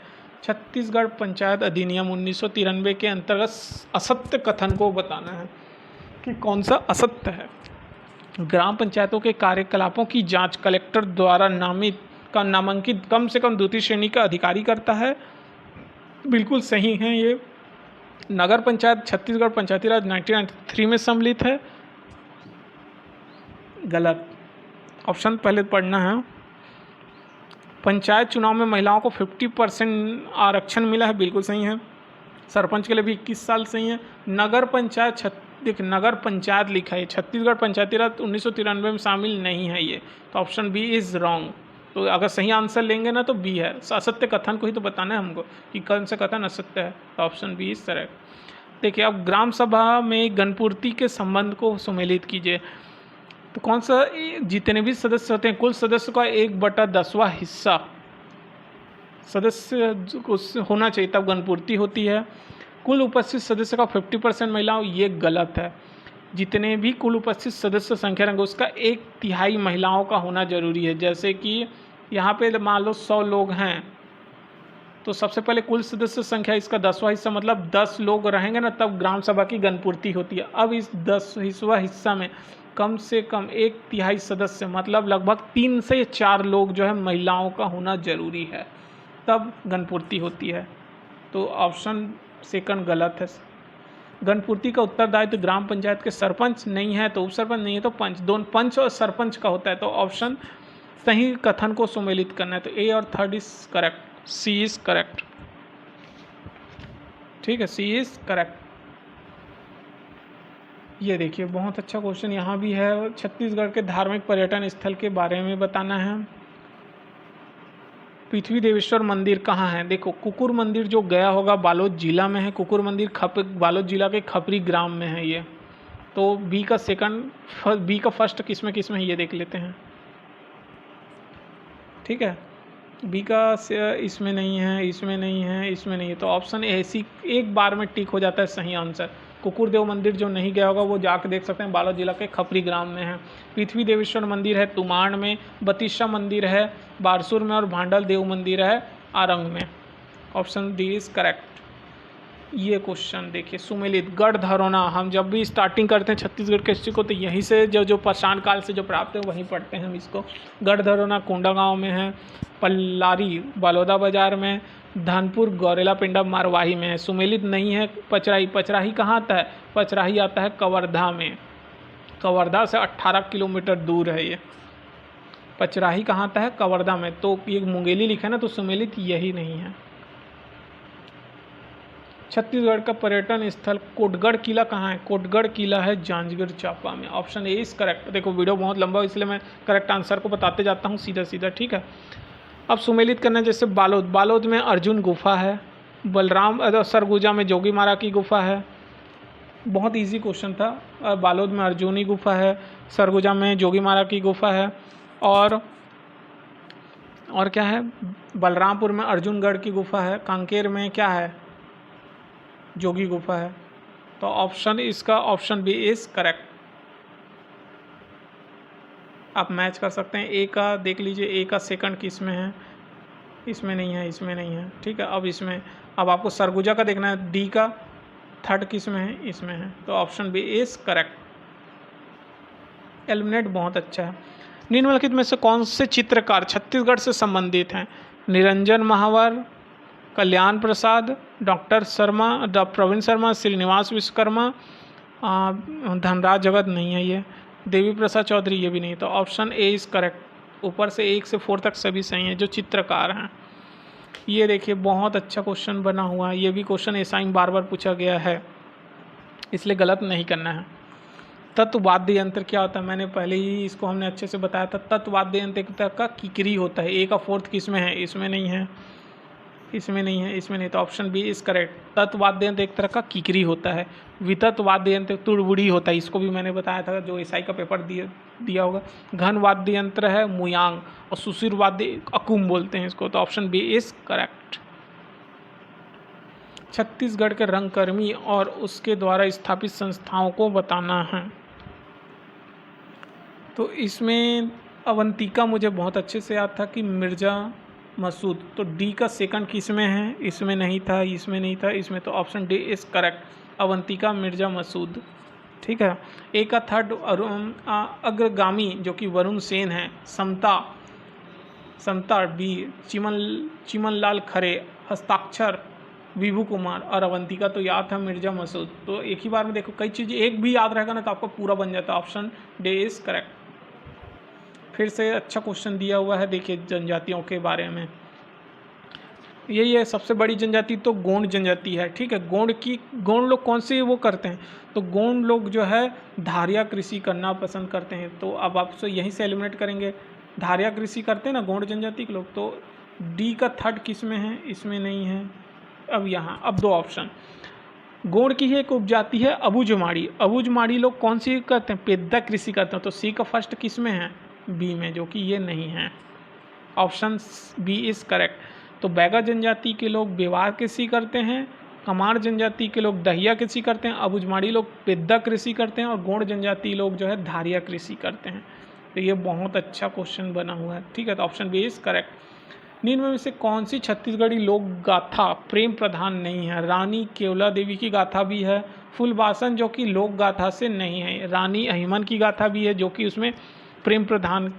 छत्तीसगढ़ पंचायत अधिनियम 1993 के अंतर्गत असत्य कथन को बताना है कि कौन सा असत्य है। ग्राम पंचायतों के कार्यकलापों की जांच कलेक्टर द्वारा नामांकित कम से कम द्वितीय श्रेणी का अधिकारी करता है, बिल्कुल सही है ये। नगर पंचायत छत्तीसगढ़ पंचायती राज 1993 में सम्मिलित है, गलत, ऑप्शन पहले पढ़ना है। पंचायत चुनाव में महिलाओं को 50% आरक्षण मिला है, बिल्कुल सही है। सरपंच के लिए भी 21 साल सही है। नगर पंचायत नगर पंचायत लिखा है, छत्तीसगढ़ पंचायती राज 1993 में शामिल नहीं है ये, तो ऑप्शन बी इज रॉन्ग। तो अगर सही आंसर लेंगे ना तो बी है। असत्य कथन को ही तो बताना है हमको कि कौन सा कथन असत्य है, तो ऑप्शन बी इज करेक्ट। देखिए, अब ग्राम सभा में गणपूर्ति के संबंध को सुमेलित कीजिए। तो कौन सा, जितने भी सदस्य होते हैं कुल सदस्य का 1/10वां हिस्सा सदस्य होना चाहिए, तब गणपूर्ति होती है। कुल उपस्थित सदस्य का 50% महिलाओं, ये गलत है। जितने भी कुल उपस्थित सदस्य संख्या रहेंगे उसका 1/3 महिलाओं का होना जरूरी है। जैसे कि यहाँ पे मान लो 100 लोग हैं, तो सबसे पहले कुल सदस्य संख्या इसका 10वां हिस्सा, मतलब 10 लोग रहेंगे ना, तब ग्राम सभा की गणपूर्ति होती है। अब इस 10वां हिस्सा में कम से कम 1/3 सदस्य, मतलब लगभग 3 से 4 लोग जो है महिलाओं का होना जरूरी है, तब गणपूर्ति होती है। तो ऑप्शन सेकंड गलत है। गणपूर्ति का उत्तरदायित्व ग्राम पंचायत के सरपंच नहीं है तो उप सरपंच, नहीं है तो पंच, दोनों पंच और सरपंच का होता है। तो ऑप्शन सही कथन को सुमेलित करना है, तो ए और third is correct, C is correct. ठीक है, सी इज करेक्ट। ये देखिए बहुत अच्छा क्वेश्चन यहाँ भी है। छत्तीसगढ़ के धार्मिक पर्यटन स्थल के बारे में बताना है। पृथ्वी देवेश्वर मंदिर कहाँ है? देखो, कुकुर मंदिर जो गया होगा बालोद जिला में है। कुकुर मंदिर बालोद जिला के खपरी ग्राम में है ये। तो बी का फर्स्ट किस में है ये देख लेते हैं। ठीक है, बी का इसमें नहीं है, इसमें नहीं है, इसमें नहीं है, तो ऑप्शन ए सी एक बार में टिक हो जाता है सही आंसर। कुकुरदेव मंदिर जो नहीं गया होगा वो जाके देख सकते हैं, बालोद जिला के खपरी ग्राम में है। पृथ्वी देवेश्वर मंदिर है तुमाण में, बतिशा मंदिर है बारसूर में, और भांडल देव मंदिर है आरंग में। Option D is correct. ये क्वेश्चन देखिए, सुमेलित गढ़ धरोना, हम जब भी स्टार्टिंग करते हैं छत्तीसगढ़ के हिस्ट्री को तो यहीं से जो पाषाण काल से जो प्राप्त है वहीं पढ़ते हैं हम इसको। गढ़ धरोना कोंडागांव में है, पल्लारी बलौदा बाजार में, धानपुर गौरेला पिंडा मारवाही में है। सुमेलित नहीं है पचराही कहाँ आता है? पचराही आता है कवर्धा में, कवर्धा से 18 किलोमीटर दूर है ये पचराही कहाँ आता है? कवर्धा में। तो ये मुंगेली लिखा है ना, तो सुमेलित यही नहीं है। छत्तीसगढ़ का पर्यटन स्थल कोटगढ़ किला कहाँ है? कोटगढ़ किला है जांजगीर चांपा में। Option A is correct. देखो वीडियो बहुत लंबा है इसलिए मैं करेक्ट आंसर को बताते जाता हूँ सीधा सीधा, ठीक है। अब सुमेलित करना है, जैसे बालोद, बालोद में अर्जुन गुफा है, बलराम सरगुजा में जोगी मारा की गुफा है। बहुत इजी क्वेश्चन था। बालोद में अर्जुनी गुफा है, सरगुजा में जोगी मारा की गुफा है, और क्या है? बलरामपुर में अर्जुनगढ़ की गुफा है, कांकेर में क्या है? जोगी गुफा है। तो ऑप्शन इसका ऑप्शन बी इज करेक्ट। आप मैच कर सकते हैं। ए का देख लीजिए, ए का सेकंड किस में है? इसमें नहीं है, इसमें नहीं है, ठीक है। अब आपको सरगुजा का देखना है, डी का थर्ड किस में है? इसमें है। तो option B is correct. Eliminate बहुत अच्छा है। निम्नलिखित में से कौन से चित्रकार छत्तीसगढ़ से संबंधित हैं? निरंजन महावर, कल्याण प्रसाद, डॉक्टर प्रवीण शर्मा, श्रीनिवास विश्वकर्मा, धनराज जगत नहीं है ये, देवी प्रसाद चौधरी ये भी नहीं। तो ऑप्शन ए इज करेक्ट। ऊपर से 1 से 4 तक सभी सही हैं जो चित्रकार हैं। ये देखिए बहुत अच्छा क्वेश्चन बना हुआ है। ये भी क्वेश्चन एसआई में बार बार पूछा गया है, इसलिए गलत नहीं करना है। तत्वाद्य यंत्र क्या होता है? मैंने पहले ही इसको हमने अच्छे से बताया था। तत्वाद्य यंत्र का किकरी होता है। ए का 4th किस में है? इसमें नहीं है, इसमें नहीं है, इसमें नहीं। तो ऑप्शन बी इज करेक्ट। तत्वाद्य यंत्र एक तरह का किकरी होता है। वितत वाद्य यंत्र तुड़बुड़ी होता है, इसको भी मैंने बताया था जो एसआई का पेपर दिया होगा। घन वाद्य यंत्र है मुयांग, और सुशिर वाद्य अकुम बोलते हैं इसको। तो option B is correct. Chhattisgarh के रंगकर्मी और उसके द्वारा स्थापित संस्थाओं को बताना है। तो इसमें अवंतिका मुझे बहुत अच्छे से याद था कि मिर्ज़ा मसूद। तो डी का सेकंड किस में है? इसमें नहीं था, इसमें नहीं था, इसमें। तो option D is correct. Avantika Mirza Masood, ठीक है। ए का थर्ड अग्रगामी जो कि वरुण सेन है। समता बी, चिमन लाल खरे, हस्ताक्षर विभू कुमार, और अवंतिका तो याद था मिर्ज़ा मसूद। तो एक ही बार में देखो कई चीज़ें एक भी याद रहेगा ना तो आपको पूरा बन जाता है। Option D is correct. फिर से अच्छा क्वेश्चन दिया हुआ है, देखिए जनजातियों के बारे में। यही है सबसे बड़ी जनजाति तो गोंड जनजाति है, ठीक है। गोंड लोग कौन से वो करते हैं? तो गोंड लोग जो है धारिया कृषि करना पसंद करते हैं। तो अब आप यहीं से एलिमिनेट करेंगे। धारिया कृषि करते हैं ना गोंड जनजाति के लोग। तो डी का थर्ड किस में है? इसमें नहीं है। अब 2 ऑप्शन। गोंड की ही एक उपजाति है अबुझमाड़ी। अबुझमाड़ी लोग कौन सी करते हैं? पेद्दा कृषि करते हैं। तो सी का फर्स्ट किस में है? बी में, जो कि ये नहीं है। Option B is correct. तो बैगा जनजाति के लोग बेवार कृषि करते हैं, कमार जनजाति के लोग दहिया कृषि करते हैं, अबुझमाड़ी लोग पेद्दा कृषि करते हैं, और गोंड जनजाति लोग जो है धारिया कृषि करते हैं। तो ये बहुत अच्छा क्वेश्चन बना हुआ है, ठीक है। तो ऑप्शन बी इज करेक्ट। निम्न में से कौन सी छत्तीसगढ़ी लोक गाथा प्रेम प्रधान नहीं है? रानी केवला देवी की गाथा भी है, फूलबासन जो कि लोक गाथा से नहीं है, रानी अहिमन की गाथा भी है जो कि उसमें प्रेम प्रधान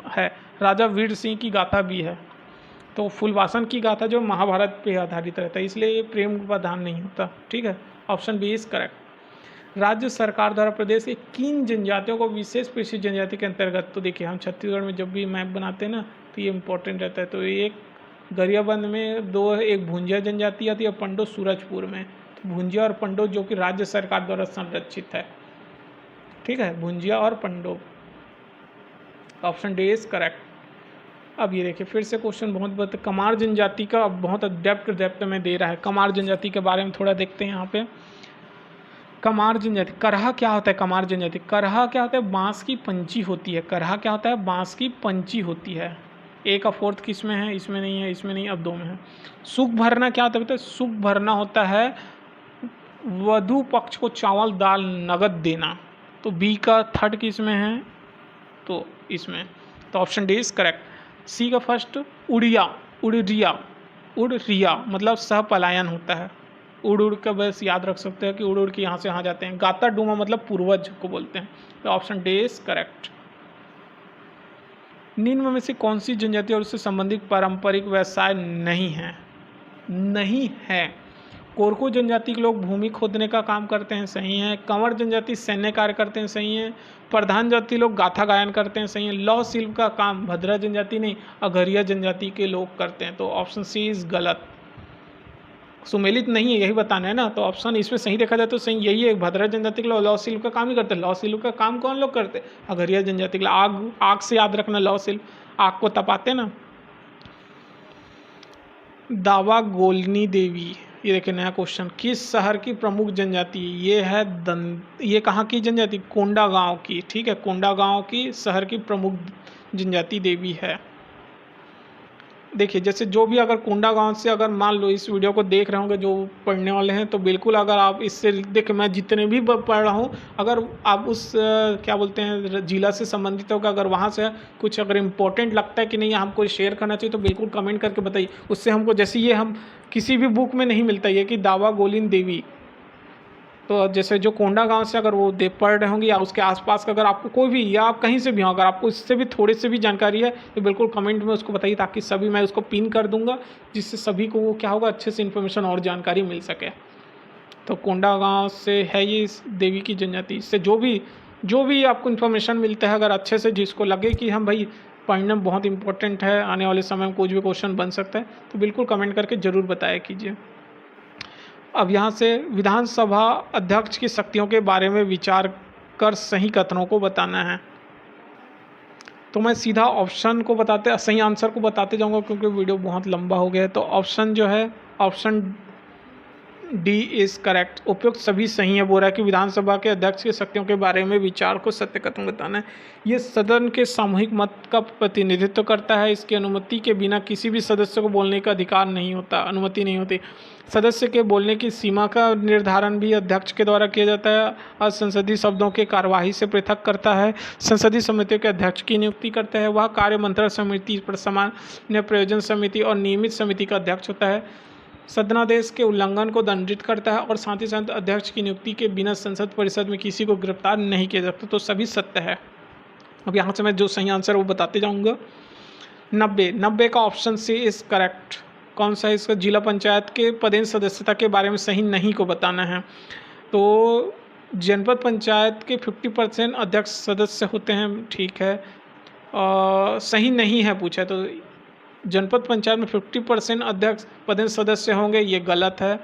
है, राजा वीर सिंह की गाथा भी है। तो फूलवासन की गाथा जो महाभारत पे आधारित रहता है, इसलिए ये प्रेम प्रधान नहीं होता, ठीक है। Option B is correct. राज्य सरकार द्वारा प्रदेश के किन जनजातियों को विशेष कृषि जनजाति के अंतर्गत? तो देखिए हम छत्तीसगढ़ में जब भी मैप बनाते हैं ना तो ये इंपॉर्टेंट रहता है। तो एक गरियाबंद में 2, एक भुंजिया जनजाति आती है और पंडो सूरजपुर में। तो भुंजिया और पंडो जो कि राज्य सरकार द्वारा संरक्षित है, ठीक है, भुंजिया और Pando. Option D is correct. अब ये देखिए फिर से क्वेश्चन बहुत कमार जनजाति का बहुत डेप्थ में दे रहा है। कमार जनजाति के बारे में थोड़ा देखते हैं यहाँ पे। कमार जनजाति, करहा क्या होता है? कमार जनजाति, करहा क्या होता है? बांस की पंची होती है। करहा क्या होता है? बांस की पंची होती है। ए का 4th किस में है? इसमें नहीं है, इसमें नहीं, अब 2 में है। सुख भरना क्या होता है? सुख भरना होता है वधु पक्ष को चावल दाल नगद देना। तो बी का 3rd किस में है? तो इसमें। तो ऑप्शन डी इज करेक्ट। सी का फर्स्ट उड़रिया मतलब सह पलायन होता है। उड़ का बस याद रख सकते हैं कि उड़ के यहाँ से यहाँ जाते हैं। गाता डूमा मतलब पूर्वज को बोलते हैं। तो ऑप्शन डी इज करेक्ट। निम्न में से कौन सी जनजाति और उससे संबंधित पारंपरिक व्यवसाय नहीं है? कोरकू जनजाति के लोग भूमि खोदने का काम करते हैं, सही है। कंवर जनजाति सैन्य कार्य करते हैं, सही है। प्रधान जाति लोग गाथा गायन करते हैं, सही है। लौह शिल्प का काम भद्रा जनजाति नहीं अघरिया जनजाति के लोग करते हैं, तो ऑप्शन सी इज गलत। सुमेलित नहीं है, यही बताना है ना, तो ऑप्शन इसमें सही देखा जाए तो सही यही है। भद्रा जनजाति के लोग लौह शिल्प का काम ही करते हैं। लौह शिल्प का काम कौन लोग करते हैं? अघरिया जनजाति के लोग। आग से याद रखना, लौह शिल्प आग को तपाते ना। दावा गोलनी देवी, ये देखिए नया क्वेश्चन, किस शहर की प्रमुख जनजाति? ये है ये कहाँ की जनजाति? कोंडा गांव की, ठीक है। कोंडा गांव की शहर की प्रमुख जनजाति देवी है। देखिए जैसे जो भी अगर कोंडा गांव से अगर मान लो इस वीडियो को देख रहे होंगे जो पढ़ने वाले हैं, तो बिल्कुल अगर आप इससे देखिए मैं जितने भी पढ़ रहा हूँ, अगर आप उस क्या बोलते हैं जिला से संबंधित होगा, अगर वहाँ से कुछ अगर इम्पोर्टेंट लगता है कि नहीं हमको शेयर करना चाहिए, तो बिल्कुल कमेंट करके बताइए। उससे हमको जैसे ये हम किसी भी बुक में नहीं मिलता ये कि दावा गोलिन देवी, तो जैसे जो कोंडा गांव से अगर वो पढ़ रहे होंगे या उसके आसपास का अगर आपको कोई भी या आप कहीं से भी हो, अगर आपको इससे भी थोड़े से भी जानकारी है तो बिल्कुल कमेंट में उसको बताइए, ताकि सभी मैं उसको पिन कर दूंगा, जिससे सभी को वो क्या होगा अच्छे से इन्फॉर्मेशन और जानकारी मिल सके। तो कोंडा गांव से है ये इस देवी की जनजाति। इससे जो भी आपको इन्फॉर्मेशन मिलता है, अगर अच्छे से जिसको लगे कि हम भाई पढ़ना बहुत इंपॉर्टेंट है, आने वाले समय में कुछ भी क्वेश्चन बन सकता है, तो बिल्कुल कमेंट करके ज़रूर बताया कीजिए। अब यहाँ से विधानसभा अध्यक्ष की शक्तियों के बारे में विचार कर सही कथनों को बताना है। तो मैं सीधा ऑप्शन को सही आंसर को बताते जाऊंगा, क्योंकि वीडियो बहुत लंबा हो गया है। तो ऑप्शन जो है ऑप्शन डी इज करेक्ट, उपयुक्त सभी सही है। बोल रहा है कि विधानसभा के अध्यक्ष की शक्तियों के बारे में विचार को सत्य कथन बताना है। ये सदन के सामूहिक मत का प्रतिनिधित्व करता है। इसकी अनुमति के बिना किसी भी सदस्य को बोलने का अधिकार नहीं होता, अनुमति नहीं होती। सदस्य के बोलने की सीमा का निर्धारण भी अध्यक्ष के द्वारा किया जाता है और संसदीय शब्दों के कार्यवाही से पृथक करता है। संसदीय समितियों के अध्यक्ष की नियुक्ति करता है। वह कार्य मंत्रणा समिति, सामान्य प्रयोजन समिति और नियमित समिति का अध्यक्ष होता है। सदनादेश के उल्लंघन को दंडित करता है और साथ ही साथ अध्यक्ष की नियुक्ति के बिना संसद परिषद में किसी को गिरफ्तार नहीं किया जाता। तो सभी सत्य है। अब यहाँ से मैं जो सही आंसर वो बताते जाऊँगा। 90 का ऑप्शन सी इज करेक्ट। कौन सा है इसका? जिला पंचायत के पदेन सदस्यता के बारे में सही नहीं को बताना है। तो जनपद पंचायत के 50% अध्यक्ष सदस्य होते हैं, ठीक है। सही नहीं है पूछा, तो जनपद पंचायत में 50% अध्यक्ष पदेन सदस्य होंगे, ये गलत है।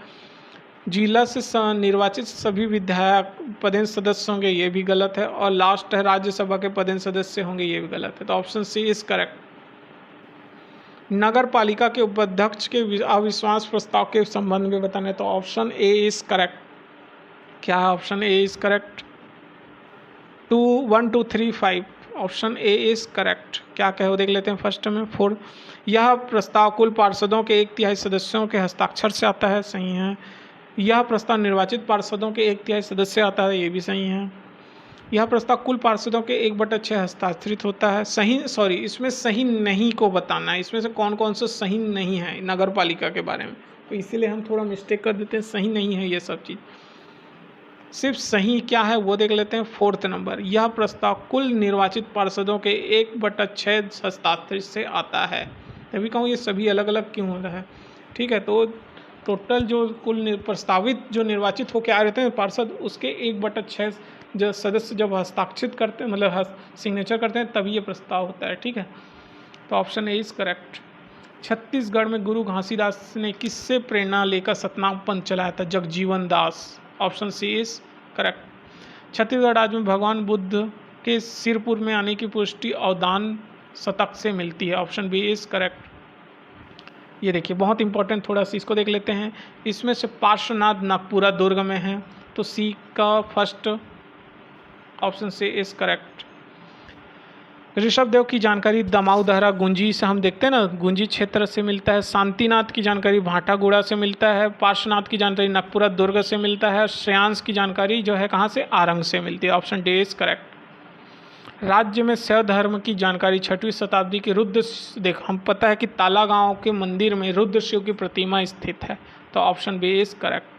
जिला से निर्वाचित सभी विधायक पदेन सदस्य होंगे, ये भी गलत है। और लास्ट है राज्यसभा के पदेन सदस्य होंगे, ये भी गलत है। तो ऑप्शन सी इज करेक्ट। नगर पालिका के उपाध्यक्ष के अविश्वास प्रस्ताव के संबंध में बताना है, तो ऑप्शन ए इज करेक्ट। क्या है option A is correct? 1 2 3 5 option A is correct. क्या कहे वो देख लेते हैं। फर्स्ट में 4, यह प्रस्ताव कुल पार्षदों के 1/3 सदस्यों के हस्ताक्षर से आता है, सही है। यह प्रस्ताव निर्वाचित पार्षदों के 1/3 सदस्य आता है, ये भी सही है। यह प्रस्ताव कुल पार्षदों के 1/6 हस्ताक्षरित होता है, इसमें सही नहीं को बताना है। इसमें से कौन कौन सा सही नहीं है नगर पालिका के बारे में, तो इसीलिए हम थोड़ा मिस्टेक कर देते हैं, सही नहीं है ये सब चीज़। सिर्फ सही क्या है वो देख लेते हैं। 4th नंबर, यह प्रस्ताव कुल निर्वाचित पार्षदों के 1/6 हस्ताक्षर से आता है। तभी कहूँ ये सभी अलग अलग क्यों हो रहा है, ठीक है। तो टोटल जो कुल प्रस्तावित जो निर्वाचित होकर आ रहते हैं पार्षद, उसके 1/6 जो सदस्य जब हस्ताक्षरित करते हैं, मतलब सिग्नेचर करते हैं, तभी ये प्रस्ताव होता है, ठीक है। तो option A is correct. Chhattisgarh में गुरु घासीदास ने किससे प्रेरणा लेकर सतनाम पंथ चलाया था? Jagjivan Das. Option C is correct. Chhattisgarh राज्य में भगवान बुद्ध के सिरपुर में आने की पुष्टि अवदान शतक से मिलती है। Option B is correct. ये देखिए बहुत इंपॉर्टेंट, थोड़ा सा इसको देख लेते हैं। इसमें से पार्श्वनाथ नागपुरा दुर्ग में है, तो सी का फर्स्ट ऑप्शन से इज करेक्ट। ऋषभदेव की जानकारी दमाउदहरा गुंजी से हम देखते हैं ना, गुंजी क्षेत्र से मिलता है। शांतिनाथ की जानकारी भाटागुड़ा से मिलता है। पार्श्वनाथ की जानकारी नागपुरा दुर्ग से मिलता है। श्रेयांश की जानकारी जो है कहाँ से? आरंग से मिलती है। Option D is correct. राज्य में शैव धर्म की जानकारी 6वीं शताब्दी के हम पता है कि ताला गांव के मंदिर में रुद्र शिव की प्रतिमा स्थित है, तो ऑप्शन बी इज करेक्ट।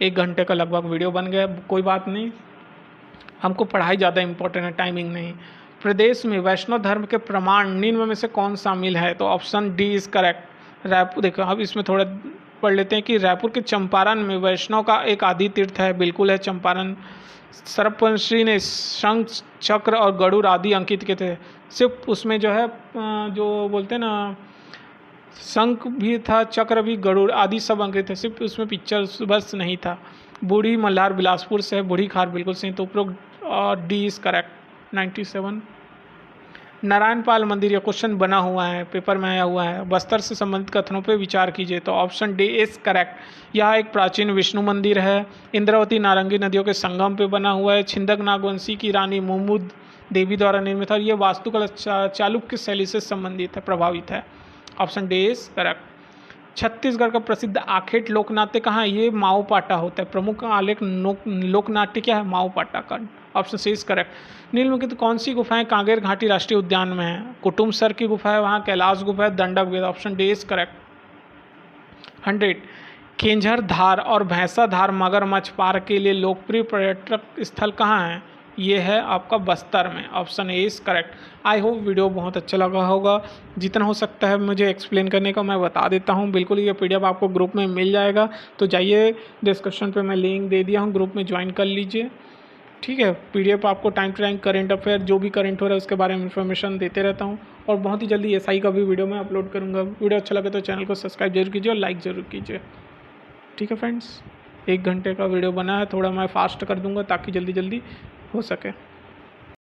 1 घंटे का लगभग वीडियो बन गया, कोई बात नहीं, हमको पढ़ाई ज़्यादा इंपॉर्टेंट है, टाइमिंग नहीं। प्रदेश में वैष्णव धर्म के प्रमाण निम्न में से कौन शामिल है? तो option D is correct. Raipur, देखो अब इसमें थोड़ा पढ़ लेते हैं कि रायपुर के चंपारण में वैष्णव का एक आदि तीर्थ है, बिल्कुल है चंपारण। सर्पवंशी ने शंख चक्र और गरुड़ आदि अंकित किए थे। सिर्फ उसमें जो है जो बोलते हैं ना, शंख भी था, चक्र भी, गरुड़ आदि सब अंकित थे, सिर्फ उसमें पिक्चर बस नहीं था। बूढ़ी मल्हार बिलासपुर से है, बूढ़ी खार बिल्कुल सही, तो उपरोक्त डी इज करेक्ट 97। नारायण पाल मंदिर, यह क्वेश्चन बना हुआ है, पेपर में आया हुआ है। बस्तर से संबंधित कथनों पर विचार कीजिए, तो ऑप्शन डी इज करेक्ट। यह एक प्राचीन विष्णु मंदिर है, इंद्रावती नारंगी नदियों के संगम पे बना हुआ है, छिंदक नागवंशी की रानी मुमुद देवी द्वारा निर्मित है, और ये वास्तुकला चालुक्य शैली से संबंधित है, प्रभावित है। Option D is correct. Chhattisgarh का प्रसिद्ध आखेट लोक नाट्य कहाँ है? ये माओ पाटा होता है। प्रमुख आलेख लोक नाट्य क्या है? माओ पाटा का। Option C is correct. निम्नलिखित कौन सी गुफाएं कांगेर घाटी राष्ट्रीय उद्यान में है? कुटुम्ब सर की गुफा है वहाँ, कैलाश गुफा है, दंडक वेद। Option D is correct. 100। Kenjhar Dhar और भैंसा धार मगरमच्छ पार्क के लिए लोकप्रिय पर्यटक स्थल कहाँ है? ये है आपका बस्तर में। Option A is correct. I hope video बहुत अच्छा लगा होगा। जितना हो सकता है मुझे एक्सप्लेन करने का मैं बता देता हूँ। बिल्कुल ये पीडीएफ आपको ग्रुप में मिल जाएगा, तो जाइए डिस्क्रिप्शन पे मैं लिंक दे दिया हूँ, ग्रुप में ज्वाइन कर लीजिए। ठीक है, पीडीएफ आपको time to time current affair जो भी करंट हो रहा है उसके बारे में इन्फॉर्मेशन देते रहता हूँ, और बहुत ही जल्दी एसआई का भी वीडियो मैं अपलोड करूँगा। वीडियो अच्छा लगे तो चैनल को सब्सक्राइब जरूर कीजिए और लाइक ज़रूर कीजिए। ठीक है फ्रेंड्स, 1 घंटे का वीडियो बना है, थोड़ा मैं फास्ट कर दूँगा ताकि जल्दी जल्दी हो सके।